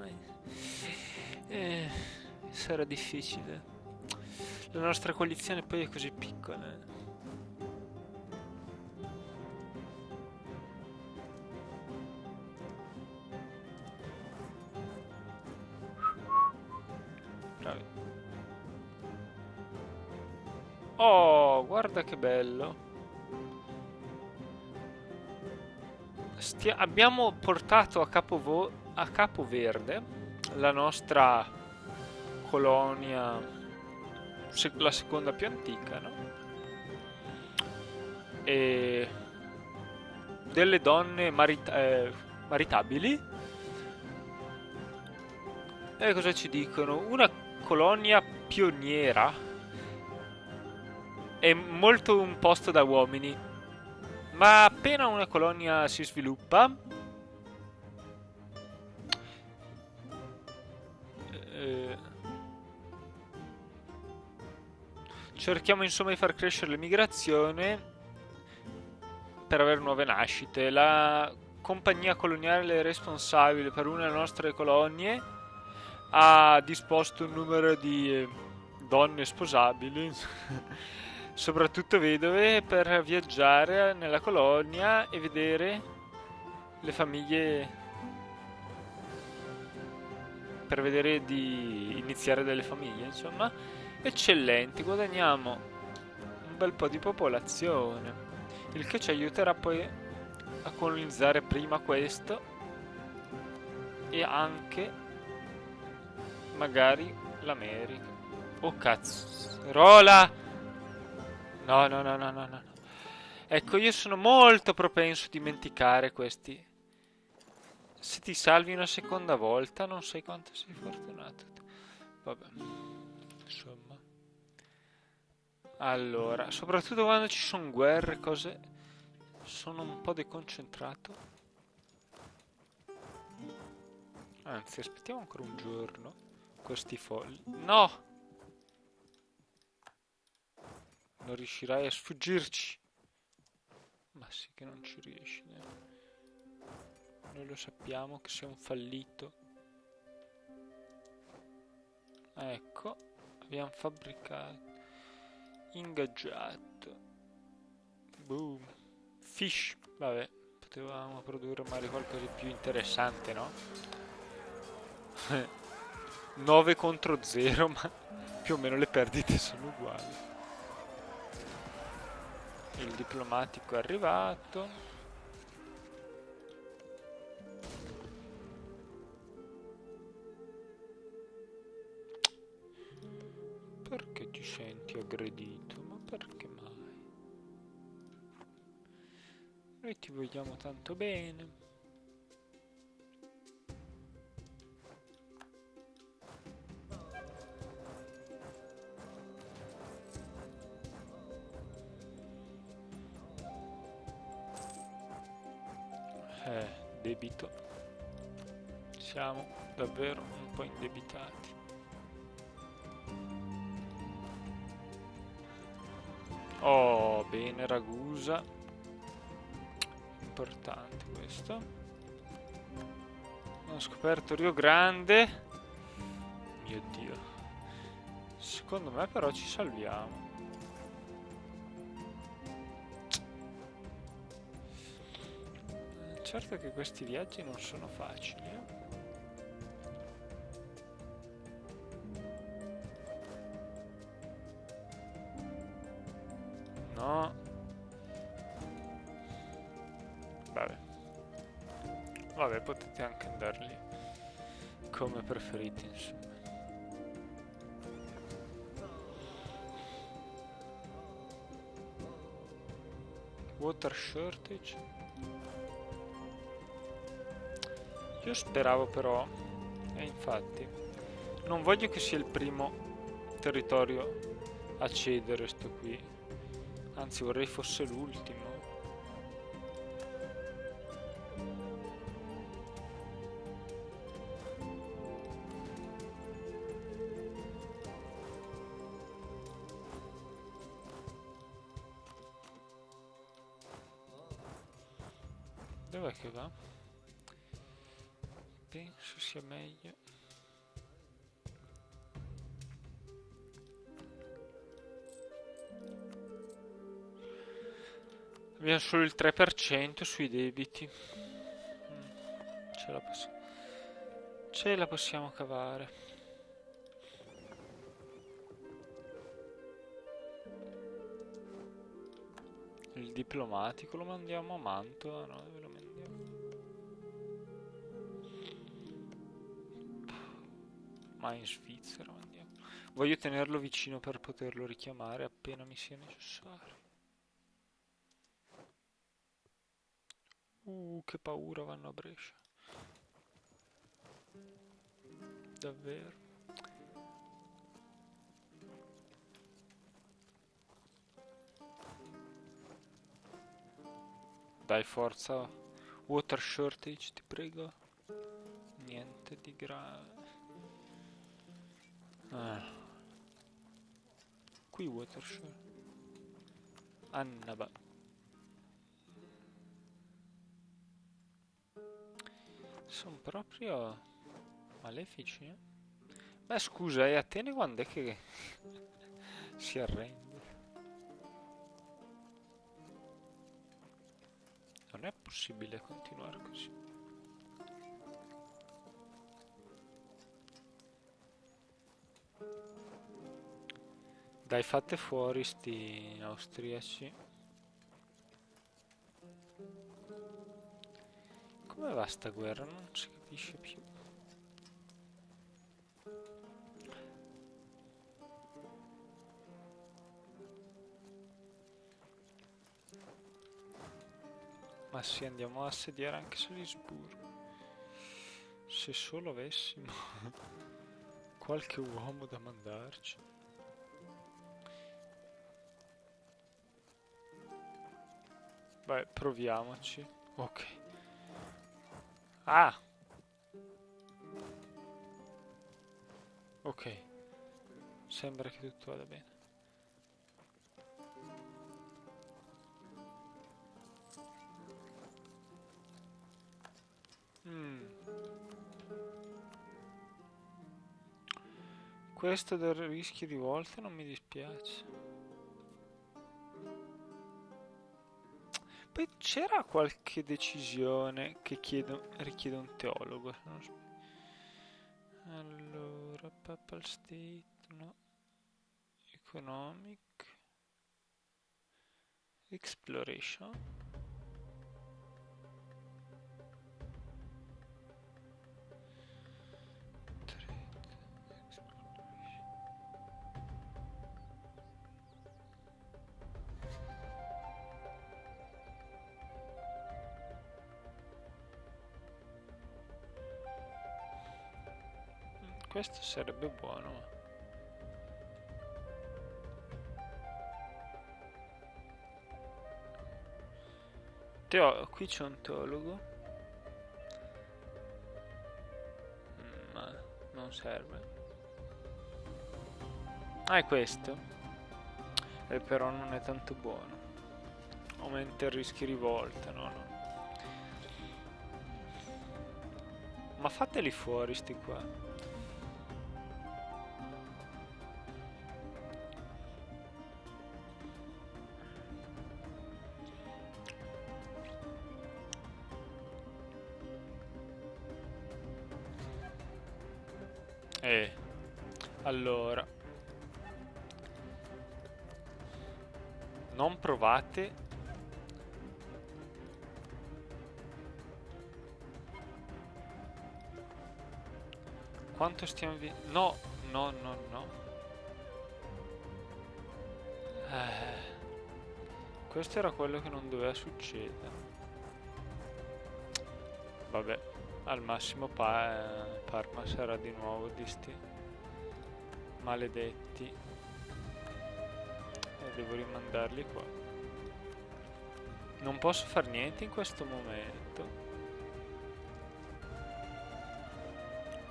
Sarà difficile. La nostra coalizione poi è così piccola. Bravi. Oh, guarda che bello. Abbiamo portato a Capoverde la nostra colonia, la seconda più antica, no? E delle donne maritabili. E cosa ci dicono? Una colonia pioniera è molto un posto da uomini, ma appena una colonia si sviluppa, cerchiamo insomma di far crescere l'emigrazione per avere nuove nascite. La compagnia coloniale responsabile per una delle nostre colonie ha disposto un numero di donne sposabili, soprattutto vedove, per viaggiare nella colonia e vedere le famiglie, per vedere di iniziare delle famiglie, insomma. Eccellenti, guadagniamo un bel po' di popolazione, il che ci aiuterà poi a colonizzare prima questo e anche magari l'America. Oh cazzarola! No, no, no, no, no, no. Ecco, io sono molto propenso a dimenticare questi. Se ti salvi una seconda volta, non sai quanto sei fortunato. Vabbè, insomma. Allora, soprattutto quando ci sono guerre, cose, sono un po' deconcentrato. Anzi, aspettiamo ancora un giorno. Questi folli. No! Non riuscirai a sfuggirci. Ma sì che non ci riesci. Noi lo sappiamo che sei un fallito. Ecco, abbiamo fabbricato. Ingaggiato. Boom. Fish. Vabbè, potevamo produrre magari qualcosa di più interessante, no? 9 contro 0, ma più o meno le perdite sono uguali. Il diplomatico è arrivato. Perché ti senti aggredito? Ma perché mai? Noi ti vogliamo tanto bene. Debito. Siamo davvero un po' indebitati. Oh, bene, Ragusa. Importante questo. Ho scoperto Rio Grande. Mio Dio. Secondo me però ci salviamo. Certo che questi viaggi non sono facili, eh? No. Vabbè. Vabbè, potete anche andarli come preferite, insomma. Water shortage. Io speravo però, e infatti, non voglio che sia il primo territorio a cedere sto qui. Anzi, vorrei fosse l'ultimo. Dov'è che va? Penso sia meglio. Abbiamo solo il 3% sui debiti. Ce la possiamo cavare. Il diplomatico lo mandiamo a Mantova, no? Dove lo mandiamo? Ma in Svizzera mandiamo. Voglio tenerlo vicino per poterlo richiamare appena mi sia necessario. Che paura, vanno a Brescia. Davvero. Dai, forza. Water shortage, ti prego. Niente di grave. Qui water shortage. Annaba. Sono proprio malefici, eh? Beh, scusa, e Atene quando è che si arrende? Non è possibile continuare così. Dai, fate fuori sti austriaci. Come va sta guerra? Non si capisce più. Ma sì, andiamo a assediare anche Salisburgo. Se solo avessimo qualche uomo da mandarci. Beh, proviamoci. Ok. Ah! Ok. Sembra che tutto vada bene. Questo del rischio di volte non mi dispiace. Poi c'era qualche decisione che richiede un teologo, se non sbaglio. Allora, Papal State, no. Economic. Exploration. Questo sarebbe buono. Qui c'è un teologo. Ma non serve. Ah, è questo. Però non è tanto buono. Aumenta il rischio rivolta, no. Ma fateli fuori sti qua. Allora, non provate. Quanto stiamo no, no, no, no. Questo era quello che non doveva succedere. Vabbè, al massimo Parma sarà di nuovo di sti maledetti e devo rimandarli qua. Non posso far niente in questo momento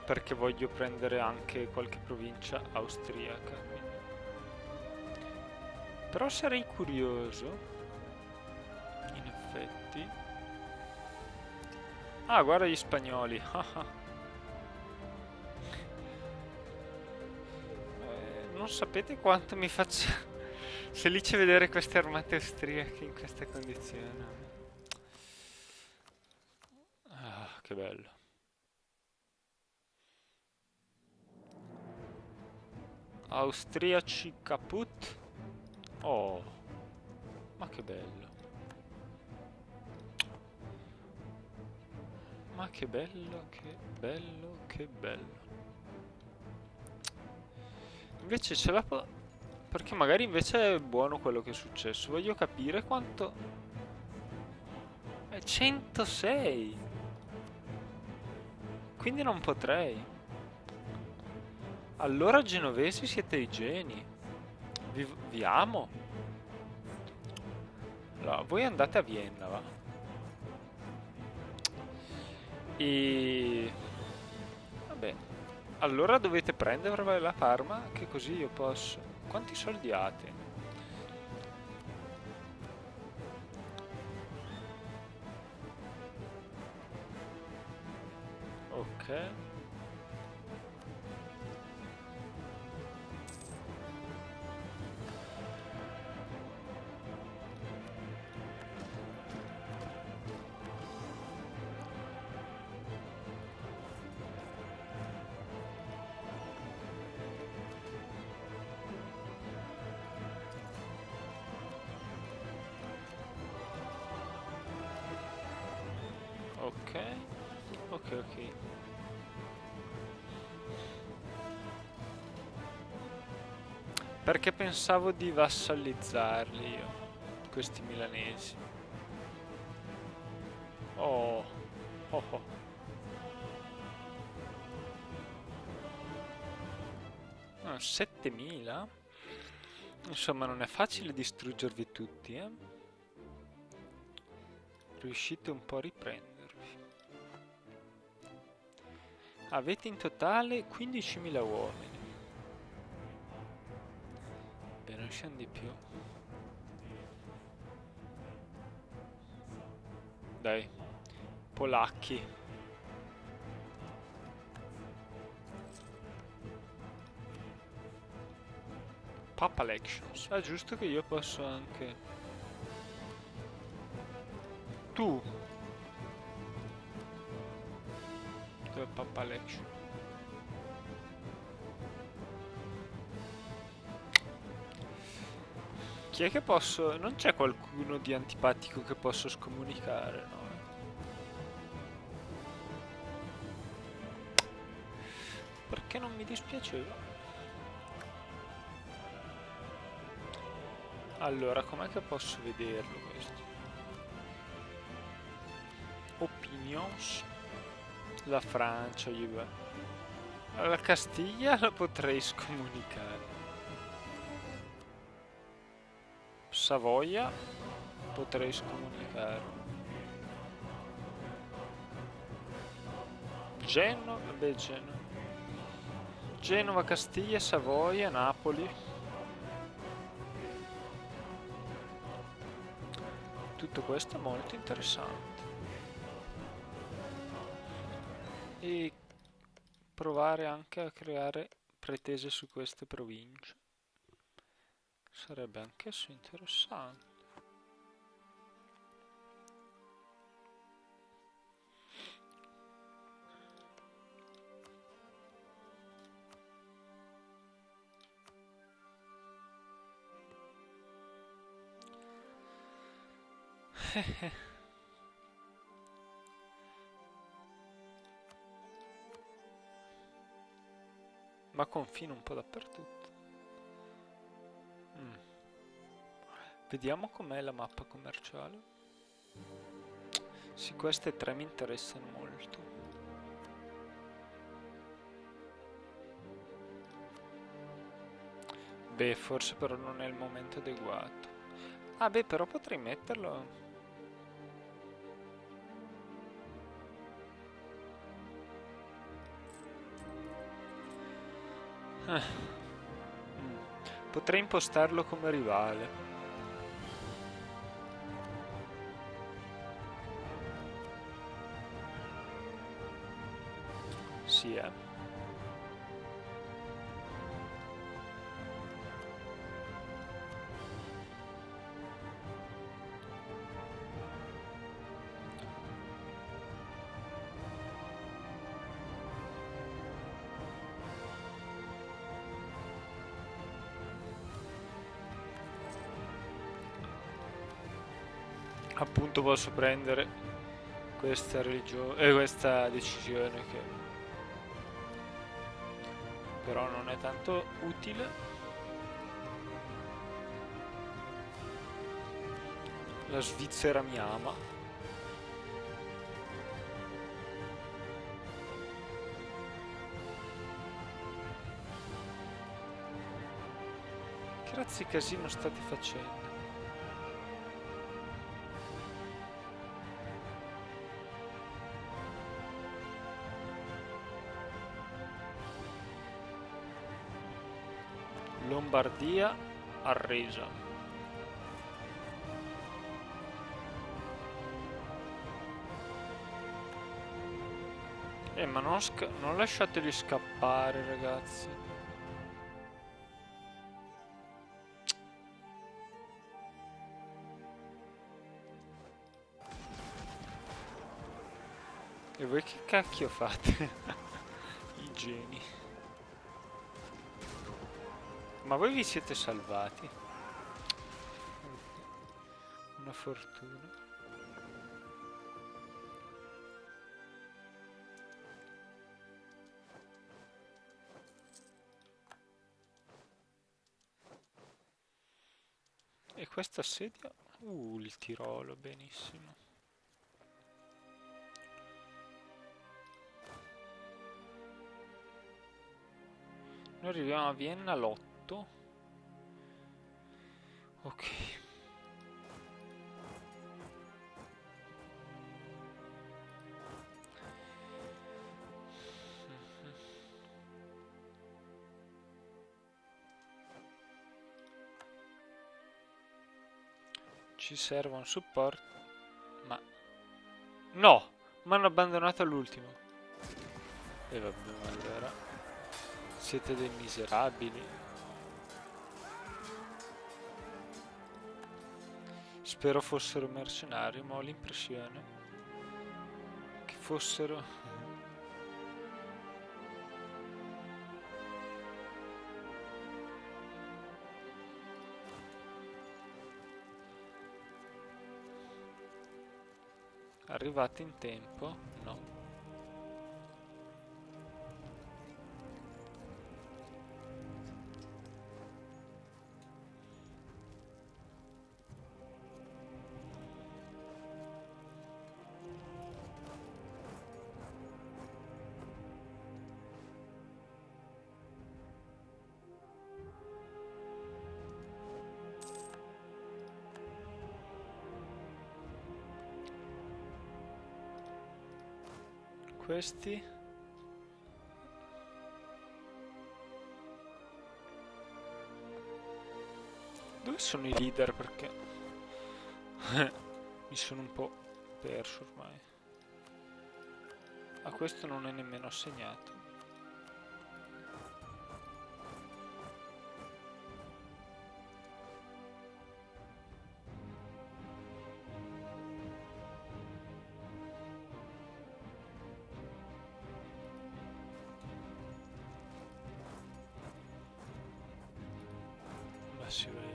perché voglio prendere anche qualche provincia austriaca, però sarei curioso in effetti. Ah, guarda gli spagnoli. Non sapete quanto mi faccia felice vedere queste armate austriache in questa condizione. Ah, che bello. Austriaci caput. Oh, ma che bello. Ma che bello, che bello, che bello. Invece ce la perché magari invece è buono quello che è successo. Voglio capire quanto. È 106. Quindi non potrei. Allora genovesi siete i geni. Vi amo. Allora, voi andate a Vienna, va. E vabbè. Allora dovete prendere la Parma, che così io posso. Quanti soldi avete? Ok. Ok. Ok, ok. Perché pensavo di vassalizzarli io, questi milanesi. Oh, oh, oh. Ah, 7000? Insomma, non è facile distruggervi tutti, eh? Riuscite un po' a riprendervi. Avete in totale 15.000 uomini. Beh, non siamo di più. Dai, polacchi. Papal Elections. Ah, giusto che io posso anche. Tu. Dove Papal Election? Chi è che posso... Non c'è qualcuno di antipatico che posso scomunicare, no? Perché non mi dispiaceva? Allora, com'è che posso vederlo questo? Opinions. La Francia, la Castiglia la potrei scomunicare. Savoia potrei scomunicare. Genova, beh, Genova, Castiglia, Savoia, Napoli. Tutto questo è molto interessante. E provare anche a creare pretese su queste province sarebbe anch'esso interessante. Ma confino un po' dappertutto. Vediamo com'è la mappa commerciale. Sì, queste tre mi interessano molto. Beh, forse però non è il momento adeguato. Ah beh, però potrei metterlo. Potrei impostarlo come rivale. Sì, appunto posso prendere questa questa decisione che però non è tanto utile. La Svizzera mi ama. Che razzi casino state facendo? Lombardia arresa. Ma non lasciateli scappare, ragazzi. E voi che cacchio fate? I geni. Ma voi vi siete salvati? Una fortuna. E questo assedio? Il Tirolo, benissimo. Noi arriviamo a Vienna l'8. Ok. Ci serve un supporto. Ma... No! Mi hanno abbandonato all'ultimo. E vabbè, ma allora... Siete dei miserabili. Spero fossero mercenari, ma ho l'impressione che fossero... Arrivate in tempo? No. Questi? Dove sono i leader? Perché mi sono un po' perso ormai. Ah, questo non è nemmeno assegnato. Ma si vede.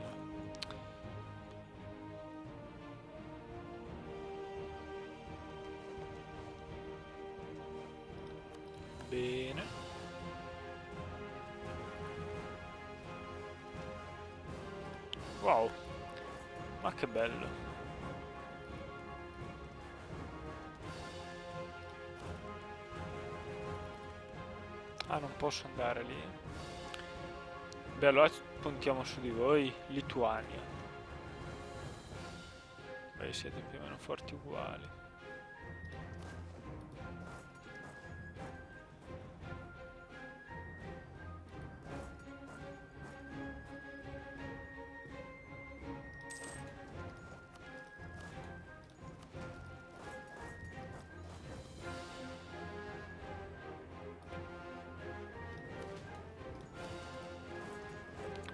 Bene. Wow. Ma che bello. Ah, non posso andare lì. Beh, allora puntiamo su di voi. Lituania. Beh, siete più o meno forti uguali.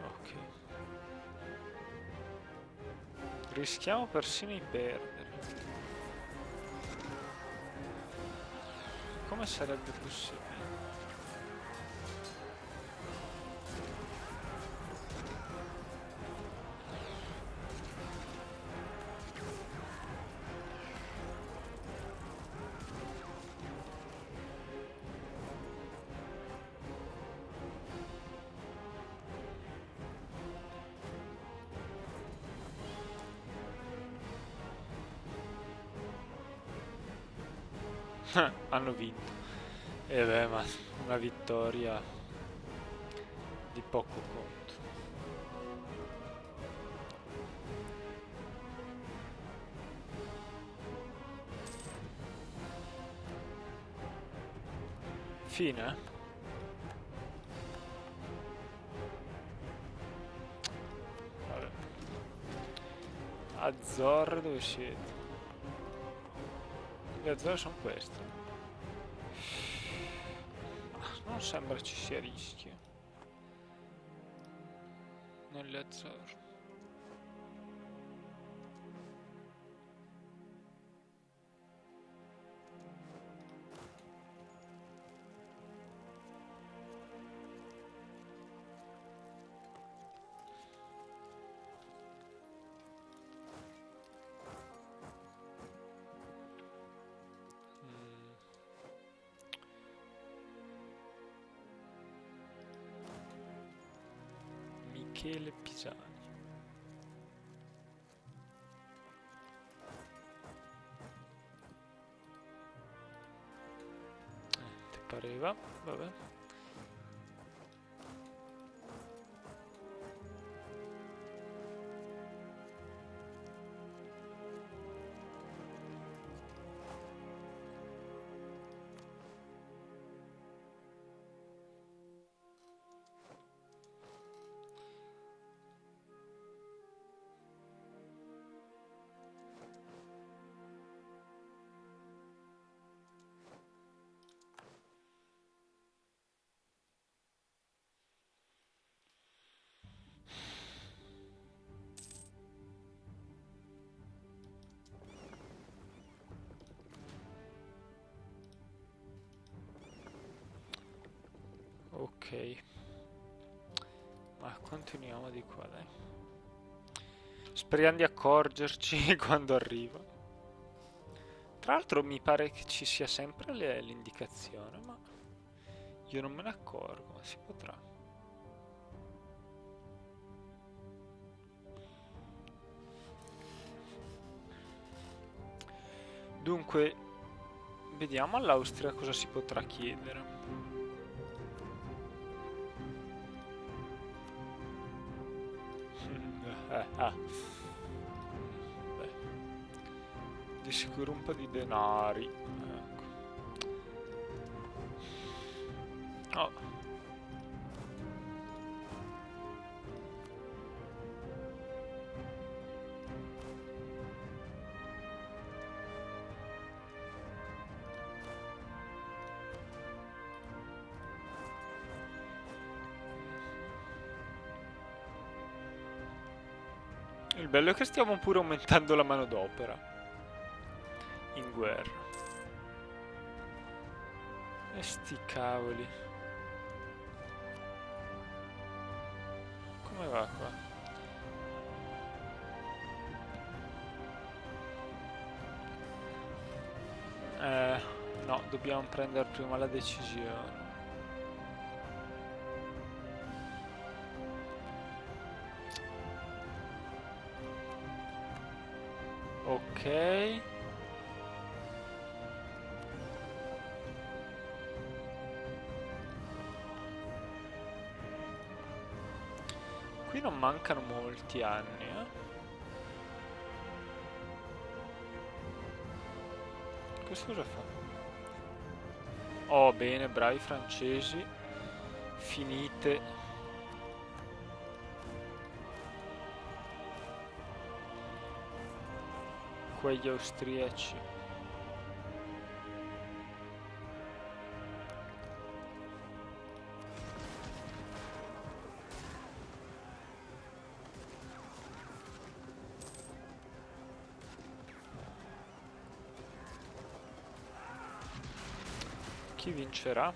Ok. Rischiamo persino di perdere. Come sarebbe possibile? Hanno vinto. E beh, ma una vittoria di poco conto. Fine? Vabbè. Azzorre dove siete? Le Azzorre sono queste. Non sembra ci sia rischio nelle Azzorre. Michele Pisani. Ti pareva? Vabbè. Ok. Ma continuiamo di qua, dai. Speriamo di accorgerci quando arriva. Tra Tra l'altro mi pare che ci sia sempre l'indicazione, ma io non me ne accorgo, ma si potrà. Dunque, vediamo all'Austria cosa si potrà chiedere. Beh, di sicuro un po' di denari. Ecco. Oh. Il bello è che stiamo pure aumentando la manodopera in guerra. E sti cavoli. Come va qua? No, dobbiamo prendere prima la decisione. Ok. Qui non mancano molti anni, Questo cosa fa? Oh, bene, bravi francesi. Finite. Quegli austriaci. Chi vincerà?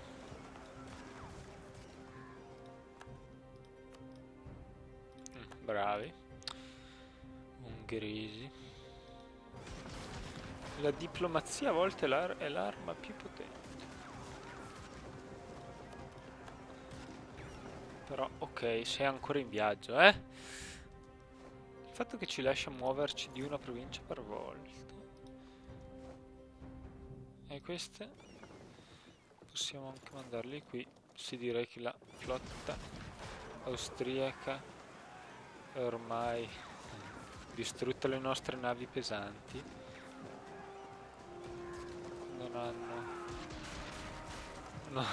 Bravi. Ungheresi. La diplomazia a volte è l'arma più potente. Però, ok, sei ancora in viaggio, Il fatto che ci lascia muoverci di una provincia per volta. E queste possiamo anche mandarli qui. Si direi che la flotta austriaca è ormai distrutta le nostre navi pesanti. Non hanno... No,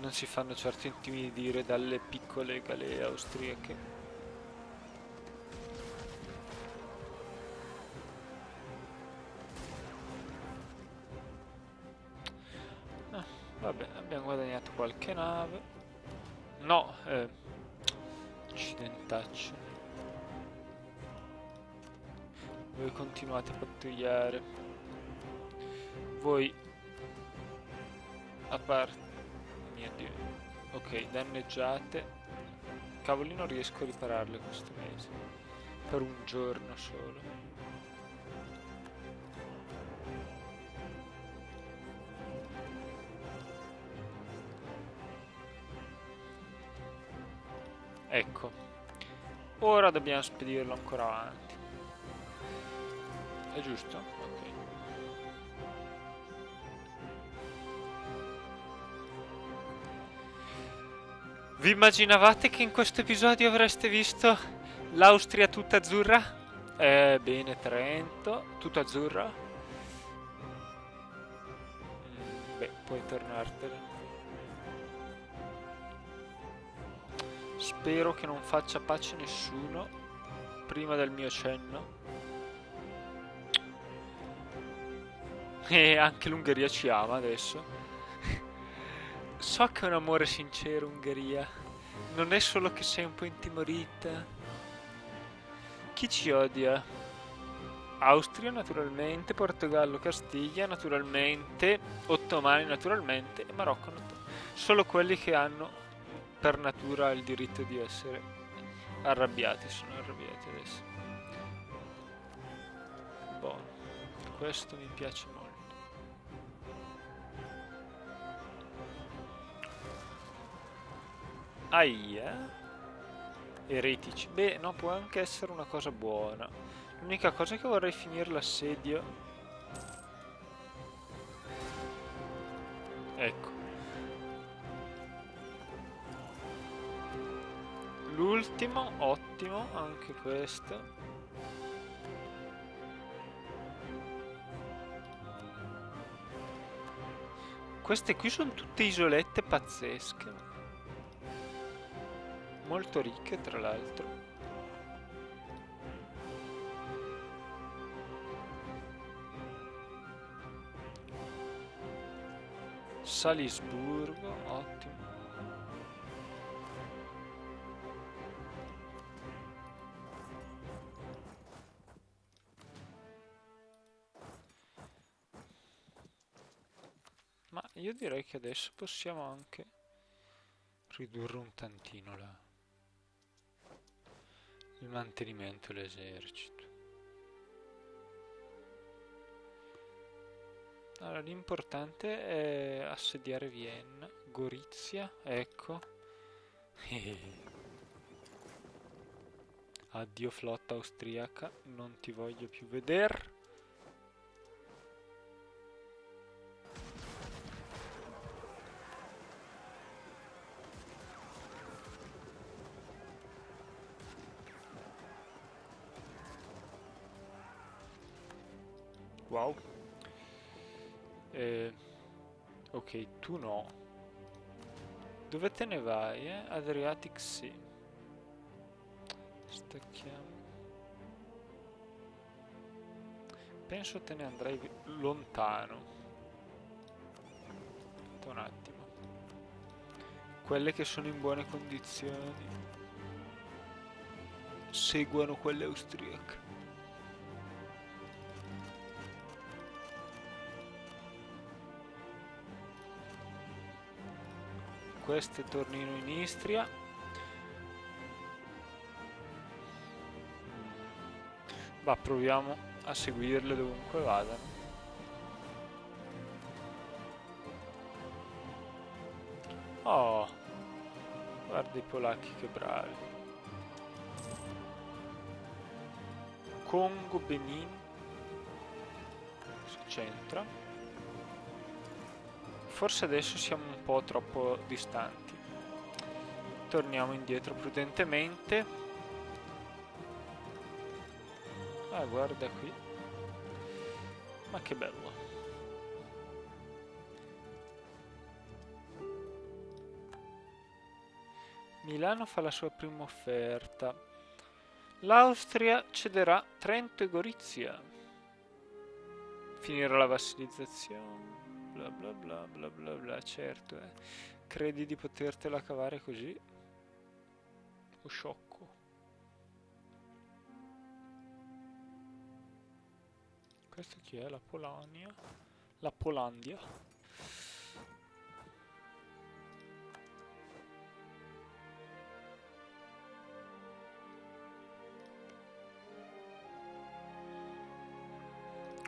non si fanno certo intimidire dalle piccole galee austriache. Vabbè, abbiamo guadagnato qualche nave. No, accidentacci. Voi continuate a pattugliare. Voi a parte... Mio Dio. Ok, danneggiate. Cavoli, non riesco a ripararle questo mese. Per un giorno solo. Ecco. Ora dobbiamo spedirlo ancora avanti. È giusto? Ok. Vi immaginavate che in questo episodio avreste visto l'Austria tutta azzurra? Bene, Trento, tutta azzurra. Beh, puoi tornartene. Spero che non faccia pace nessuno prima del mio cenno. E anche l'Ungheria ci ama adesso. So che è un amore sincero, Ungheria. Non è solo che sei un po' intimorita. Chi ci odia? Austria, naturalmente, Portogallo, Castiglia, naturalmente, Ottomani, naturalmente, e Marocco. Solo quelli che hanno per natura il diritto di essere arrabbiati sono arrabbiati adesso. Buono, questo mi piace molto. Aia. Eretici. Beh, no, può anche essere una cosa buona. L'unica cosa è che vorrei finire l'assedio. Ecco. L'ultimo, ottimo, anche questo. Queste qui sono tutte isolette pazzesche. Molto ricche, tra l'altro. Salisburgo, ottimo. Ma io direi che adesso possiamo anche ridurre un tantino il mantenimento dell'esercito. Allora, l'importante è assediare Vienna, Gorizia, ecco. Addio flotta austriaca, non ti voglio più vedere. Wow. Ok, tu no. Dove te ne vai, eh? Adriatic Sea. Stacchiamo. Penso te ne andrei lontano. Aspetta un attimo. Quelle che sono in buone condizioni seguono quelle austriache. Queste tornino in Istria. Ma proviamo a seguirle dovunque vadano. Oh, guarda i polacchi che bravi. Congo, Benin. Si centra. Forse adesso siamo un po' troppo distanti. Torniamo indietro prudentemente. Ah, guarda qui. Ma che bello. Milano fa la sua prima offerta. L'Austria cederà Trento e Gorizia. Finirà la vassilizzazione. Bla bla bla bla bla bla. Certo, credi di potertela cavare così? O sciocco. Questa chi è? La Polonia? La Polandia?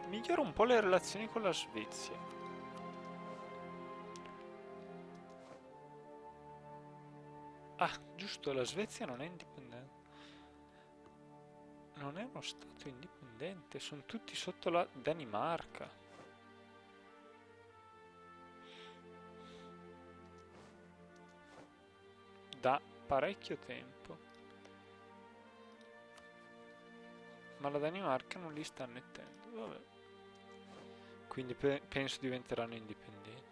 Migliora un po' le relazioni con la Svezia. Ah, giusto, la Svezia non è indipendente. Non è uno stato indipendente, sono tutti sotto la Danimarca. Da parecchio tempo. Ma la Danimarca non li sta annettendo, vabbè. Quindi penso diventeranno indipendenti.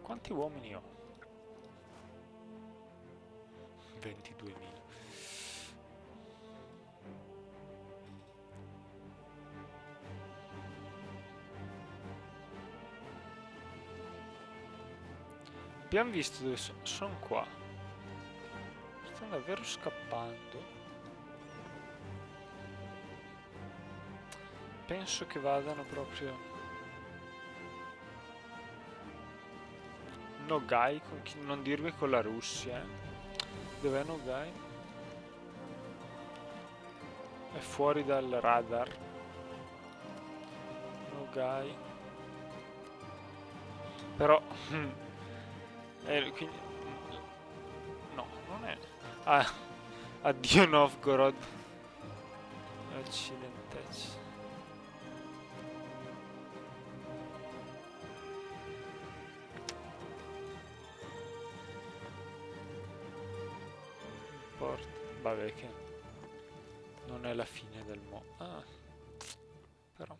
Quanti uomini ho? 22.000. Abbiamo visto dove sono qua. stanno davvero scappando. Penso che vadano proprio Nogai, non dirmi con la Russia. Dov'è Nogai? È fuori dal radar. Nogai. Però quindi, no, non è. Ah, addio Novgorod. Accidentecci. Vabbè che non è la fine del mondo. Ah, però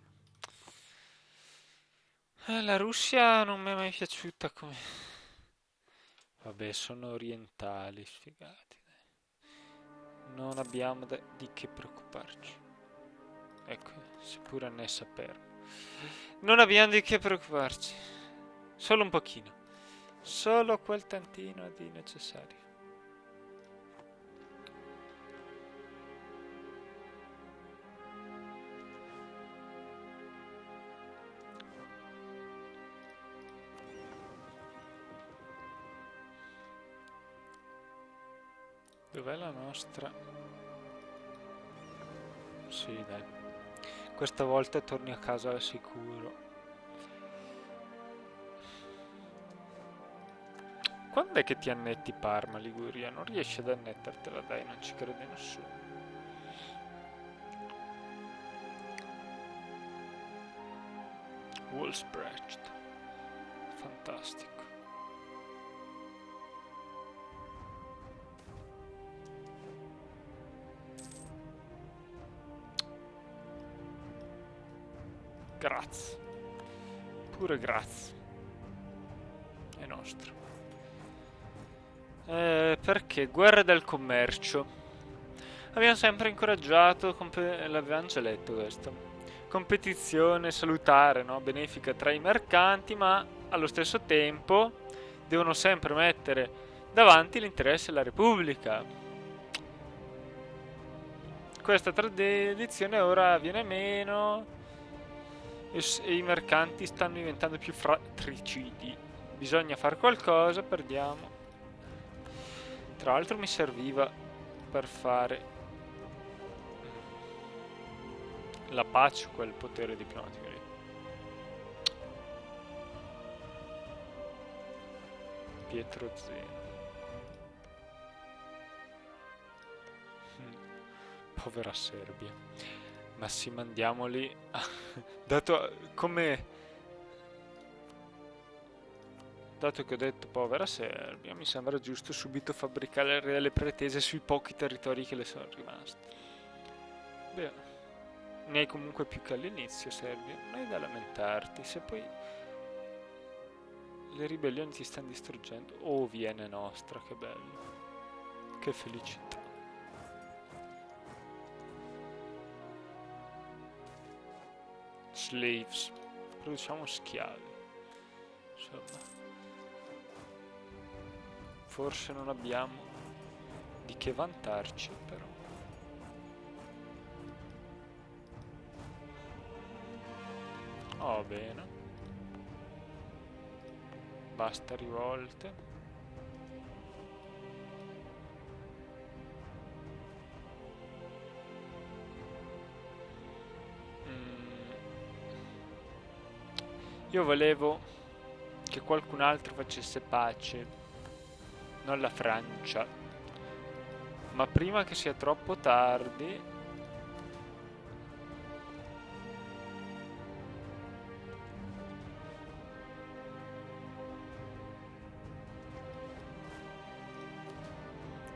la Russia non mi è mai piaciuta come... Vabbè, sono orientali, sfigati. Dai. Non abbiamo di che preoccuparci. Ecco, seppure annessa Perm. Non abbiamo di che preoccuparci. Solo un pochino. Solo quel tantino di necessario. Dov'è la nostra? Sì, dai. Questa volta torni a casa al sicuro. Quando è che ti annetti Parma, Liguria? Non riesci ad annettertela, dai, non ci crede nessuno. Wolfsbrecht. Fantastico. Grazie. Pure grazie. È nostro. Perché? Guerra del commercio. Abbiamo sempre incoraggiato, l'avevamo già letto questo, competizione salutare, no? Benefica tra i mercanti, ma allo stesso tempo devono sempre mettere davanti l'interesse della Repubblica. Questa tradizione ora viene meno e i mercanti stanno diventando più fratricidi. Bisogna fare qualcosa, perdiamo. Tra l'altro mi serviva per fare la pace, quel potere diplomatico lì. Pietro Zeno. Povera Serbia. Ma sì, mandiamoli. Dato che ho detto povera Serbia, mi sembra giusto subito fabbricare le pretese sui pochi territori che le sono rimasti. Beh, ne hai comunque più che all'inizio, Serbia. Non hai da lamentarti. Se poi le ribellioni ti stanno distruggendo. Oh, viene nostra, che bello. Che felicità. Slaves. Produciamo schiavi. Insomma. Forse non abbiamo di che vantarci, però. Oh, bene. Basta rivolte. Io volevo che qualcun altro facesse pace, non la Francia. Ma prima che sia troppo tardi...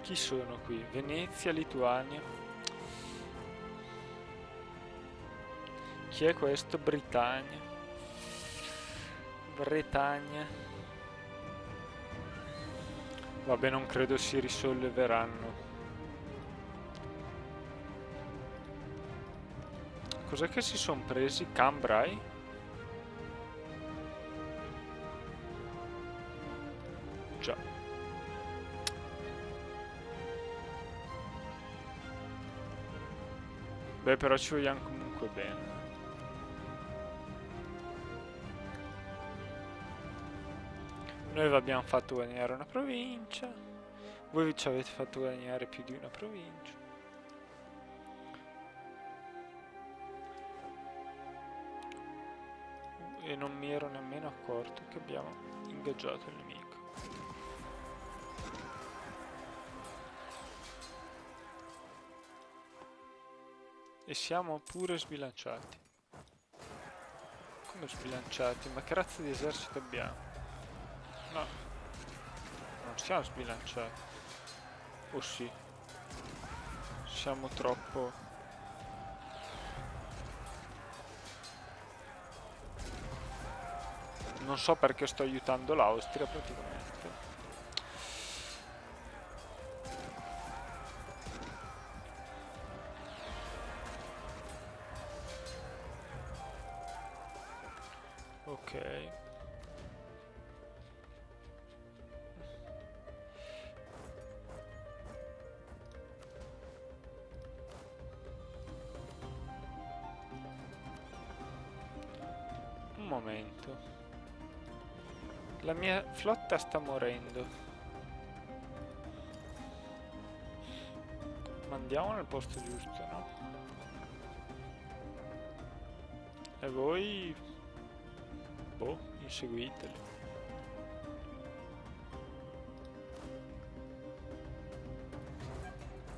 Chi sono qui? Venezia, Lituania. Chi è questo? Britannia. Bretagna. Vabbè, non credo si risolleveranno. Cos'è che si sono presi? Cambrai? Già. Beh, però ci vogliamo comunque bene. Noi vi abbiamo fatto guadagnare una provincia. Voi ci avete fatto guadagnare più di una provincia. E non mi ero nemmeno accorto che abbiamo ingaggiato il nemico. E siamo pure sbilanciati. Come sbilanciati? Ma che razza di esercito abbiamo? No, non siamo sbilanciati. Oh sì, siamo troppo... Non so perché sto aiutando l'Austria praticamente. Ok. Un momento. La mia flotta sta morendo. Ma andiamo nel posto giusto, no? E voi... Boh, inseguiteli.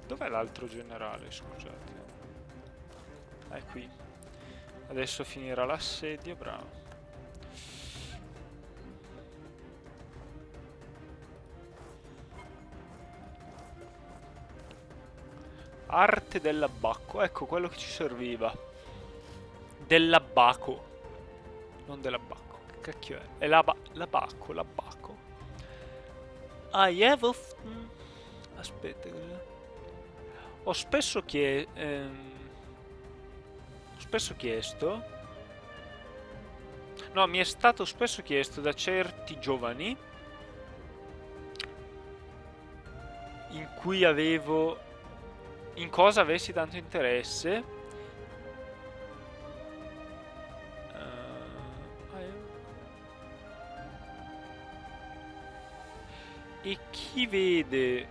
Dov'è l'altro generale, scusate? È qui. Adesso finirà l'assedio, bravo. Arte dell'abbacco, ecco quello che ci serviva. Dell'abaco. Non dell'abbacco, che cacchio è? È l'abbacco, l'abbacco. I have often... Aspetta, ho spesso chiesto... No, mi è stato spesso chiesto da certi giovani in cui avevo... in cosa avessi tanto interesse. E chi vede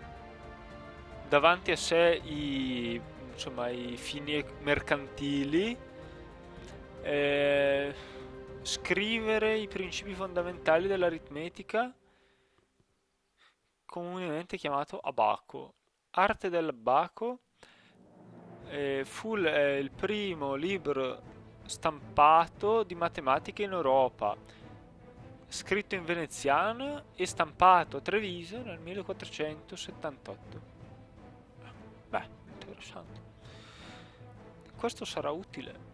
davanti a sé insomma, i fini mercantili, scrivere i principi fondamentali dell'aritmetica, comunemente chiamato abaco. Arte dell'abaco fu il primo libro stampato di matematica in Europa, scritto in veneziano e stampato a Treviso nel 1478. Beh, interessante. Questo sarà utile.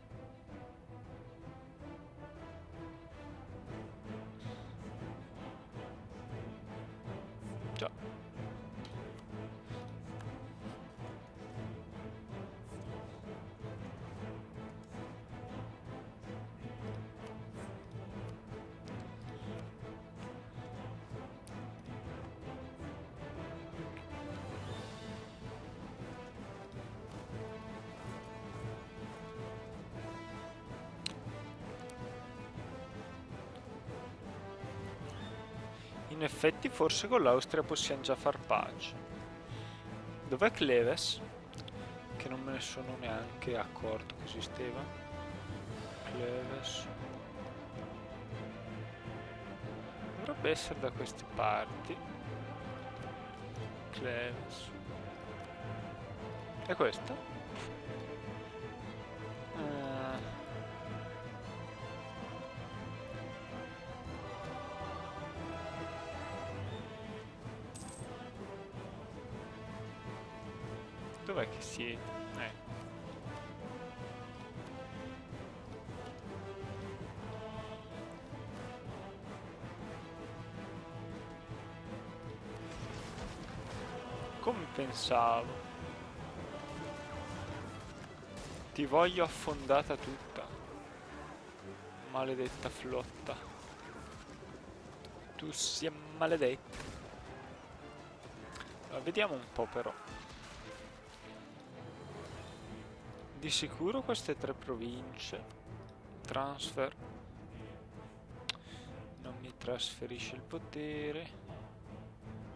Già. In effetti forse con l'Austria possiamo già far pace. Dov'è Cleves? Che non me ne sono neanche accorto che esisteva. Cleves. Dovrebbe essere da queste parti. Cleves. È questo? Dov'è che siete? Come pensavo. Ti voglio affondata tutta. Maledetta flotta. Tu sia maledetta. Allora, vediamo un po' però. Di sicuro queste 3 province. Transfer. Non mi trasferisce il potere.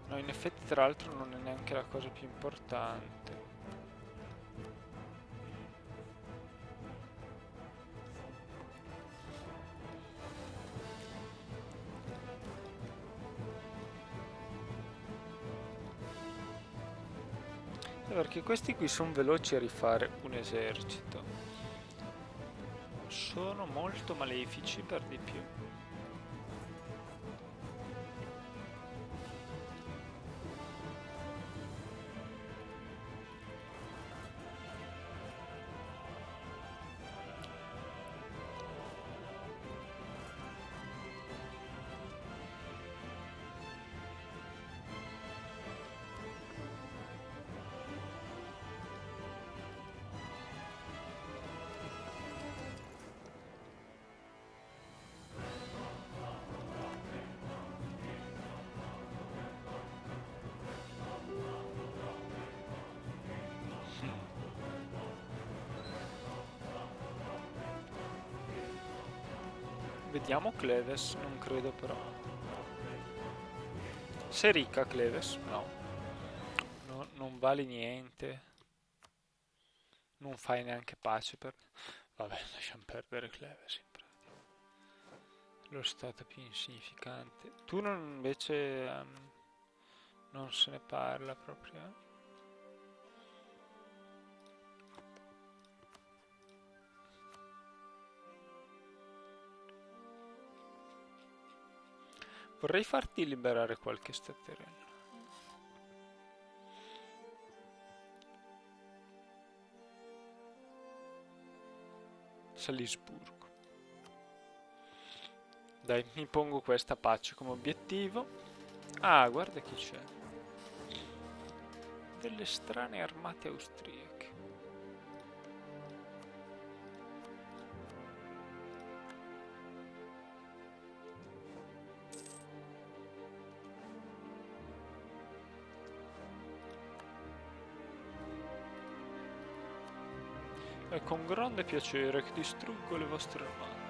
No, in effetti tra l'altro non è neanche la cosa più importante. Perché questi qui sono veloci a rifare un esercito. Sono molto malefici per di più. Vediamo Cleves, non credo però. Sei ricca Cleves? No. Non vale niente. Non fai neanche pace per... Vabbè, lasciamo perdere Cleves in pratica. Lo stato più insignificante. Tu non, invece non se ne parla proprio. Vorrei farti liberare qualche staterello. Salisburgo. Dai, mi pongo questa pace come obiettivo. Ah, guarda chi c'è. Delle strane armate austriache. È con grande piacere che distruggo le vostre armate.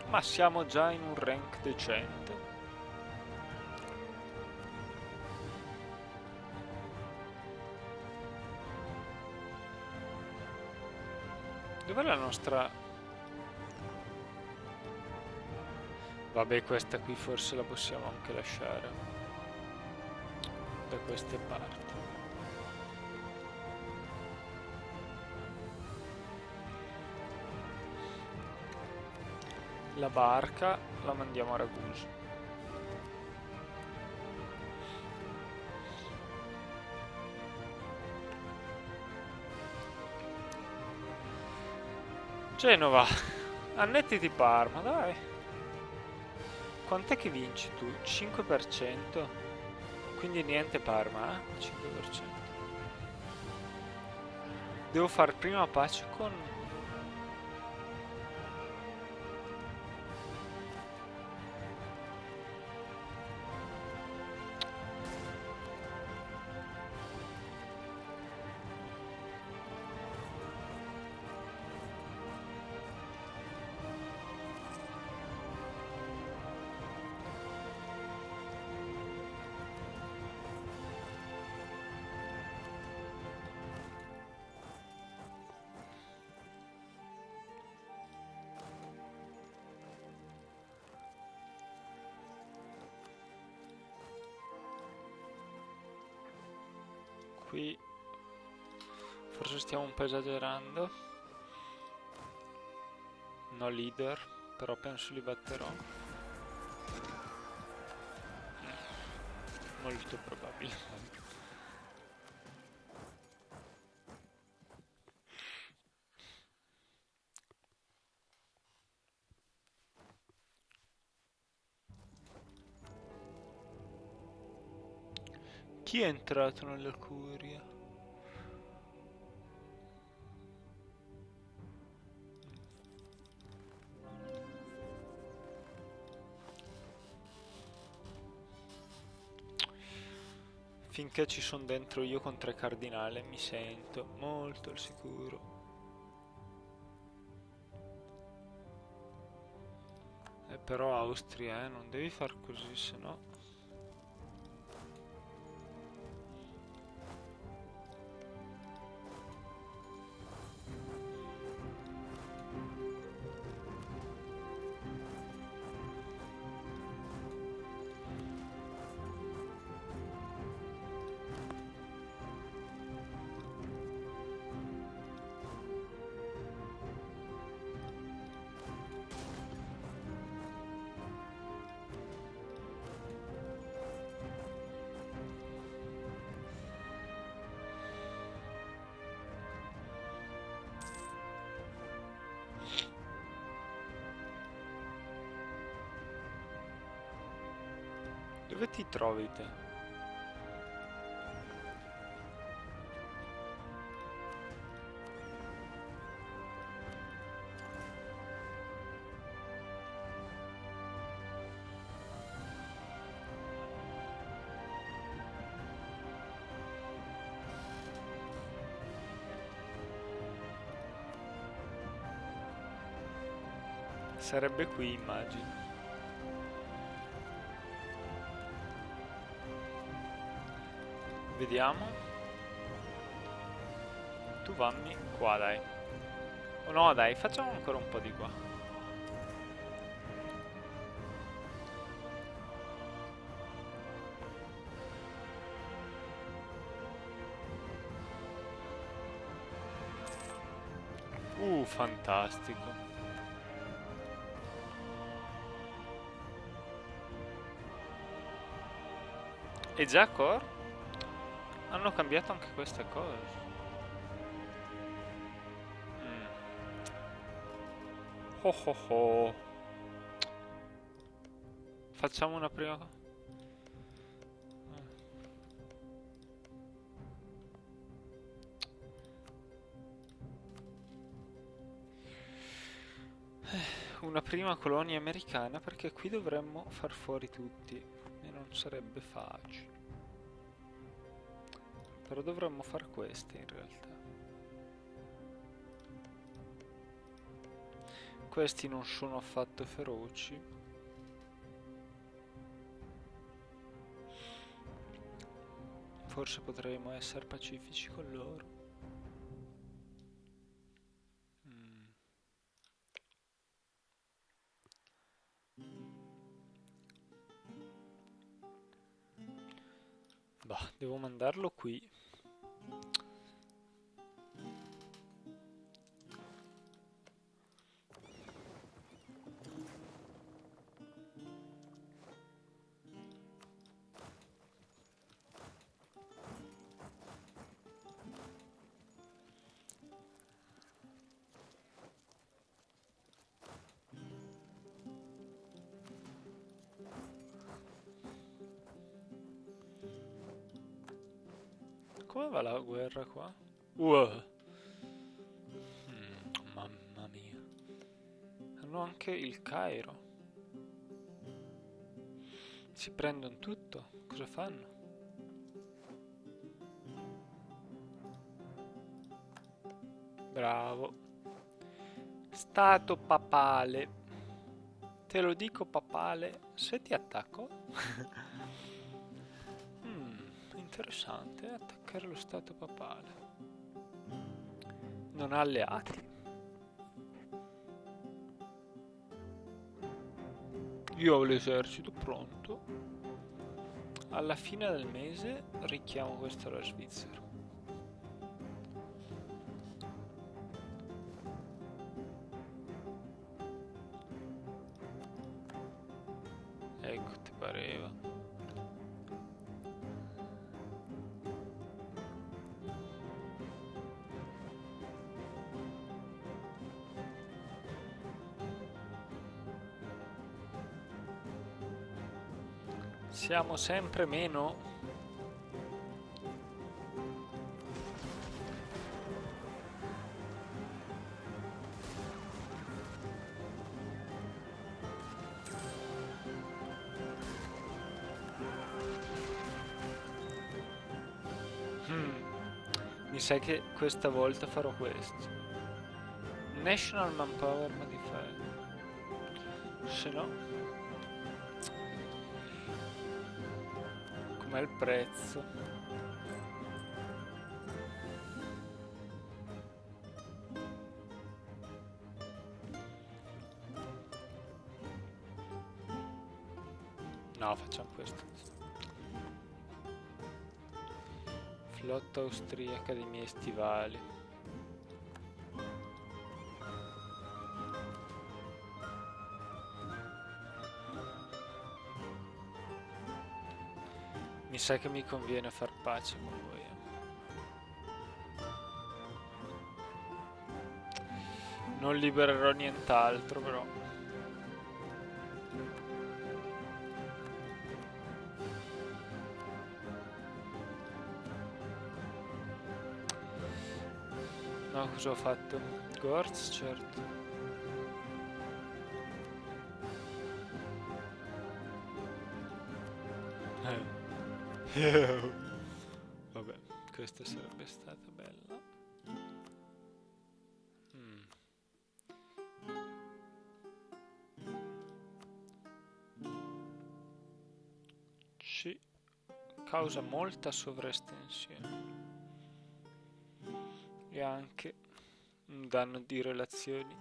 Ma siamo già in un rank decente. Dov'è la nostra... Vabbè, questa qui forse la possiamo anche lasciare. Da queste parti. La barca la mandiamo a Ragusa. Genova, annettiti Parma, dai. Quant'è che vinci tu? 5%? Quindi niente Parma, eh? 5%. Devo far prima pace con... Qui forse stiamo un po' esagerando. No leader, però penso li batterò. Molto probabile. Chi è entrato nella curia? Finché ci sono dentro io con 3 cardinali mi sento molto al sicuro. Però Austria, non devi far così, se no... Dove ti trovi te? Sarebbe qui, immagino. Vediamo. Tu vammi qua, dai. Oh no, dai, facciamo ancora un po' di qua. Fantastico. E già Core? Hanno cambiato anche queste cose. Oh oh oh. Facciamo una prima... Una prima colonia americana, perché qui dovremmo far fuori tutti e non sarebbe facile. Però dovremmo far queste in realtà. Questi non sono affatto feroci. Forse potremmo essere pacifici con loro. Bah, devo mandarlo qui. Come va la guerra qua? Mamma mia. Hanno anche il Cairo. Si prendono tutto. Cosa fanno? Bravo. Stato papale. Te lo dico papale. Se ti attacco. Interessante. Attaccare lo Stato papale. Non ha alleati. Io ho l'esercito pronto. Alla fine del mese richiamo questo alla Svizzera. Ecco, ti pareva. Siamo sempre meno. Mi sa che questa volta farò questo. National Manpower Modifier. Se no, com'è il prezzo? No, facciamo questo. Flotta austriaca dei miei stivali. Mi sa che mi conviene far pace con voi. Non libererò nient'altro, però. No, cosa ho fatto? Gorz, certo. Vabbè, questa sarebbe stata bella. Ci causa molta sovraestensione e anche un danno di relazioni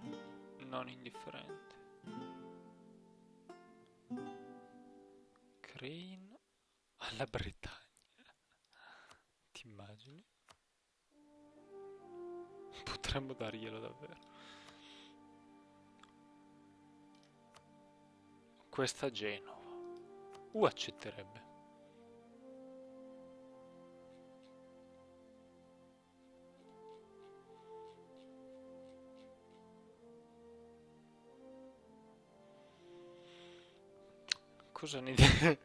non indifferente. Crane alla Britannia. Ti immagini? Potremmo darglielo davvero. Questa Genova. Accetterebbe. Cosa ne dici?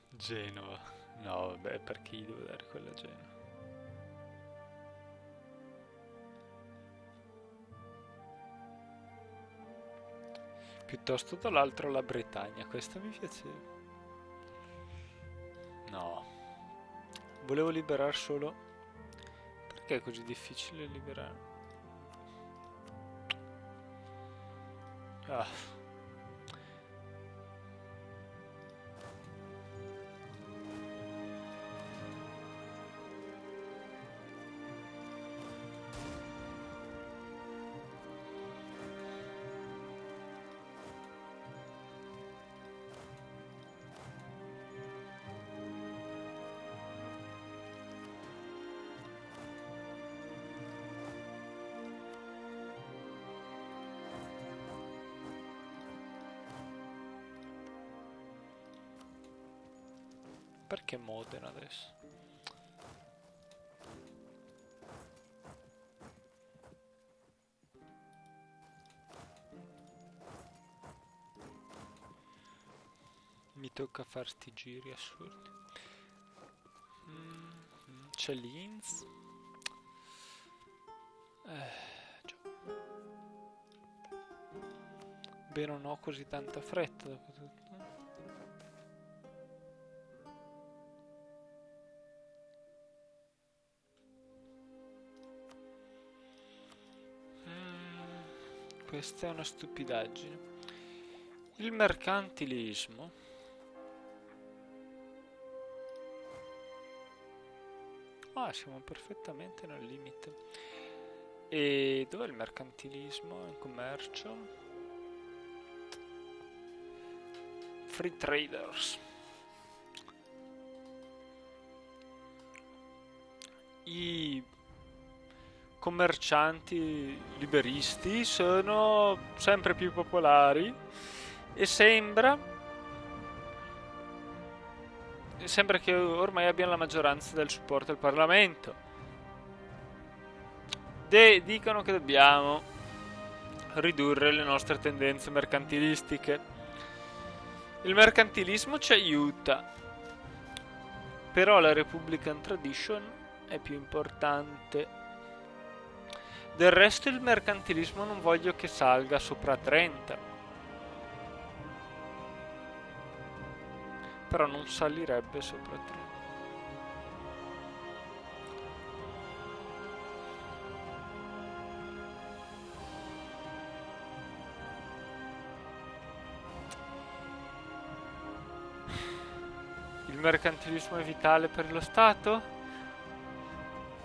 Genova. No, vabbè, perché gli devo dare quella a Genova? Piuttosto dall'altro la Bretagna, questa mi piaceva. No. Volevo liberare solo... Perché è così difficile liberare? Ah. Perché Modena adesso? Mi tocca fare sti giri assurdi. C'è Linz. Già. Beh, non ho così tanta fretta dopo tutto. Questa è una stupidaggine. Il mercantilismo. Ah, siamo perfettamente nel limite. E dov'è il mercantilismo? Il commercio? Free traders. I commercianti liberisti sono sempre più popolari e sembra che ormai abbiano la maggioranza del supporto al Parlamento. Dicono che dobbiamo ridurre le nostre tendenze mercantilistiche. Il mercantilismo ci aiuta, però la Republican Tradition è più importante. Del resto il mercantilismo non voglio che salga sopra 30. Però non salirebbe sopra 30. mercantilismo è vitale per lo Stato?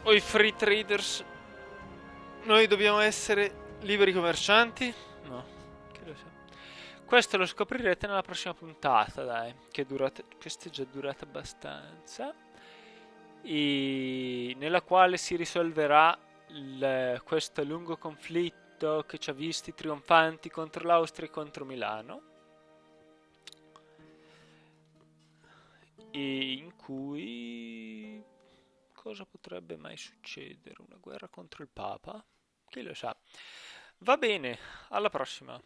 O i free traders? Noi dobbiamo essere liberi commercianti? No, che lo so. Questo lo scoprirete nella prossima puntata, dai, che questa è già durata abbastanza, nella quale si risolverà questo lungo conflitto che ci ha visti trionfanti contro l'Austria e contro Milano, e in cui cosa potrebbe mai succedere? Una guerra contro il Papa? Chi lo sa? Va bene, alla prossima.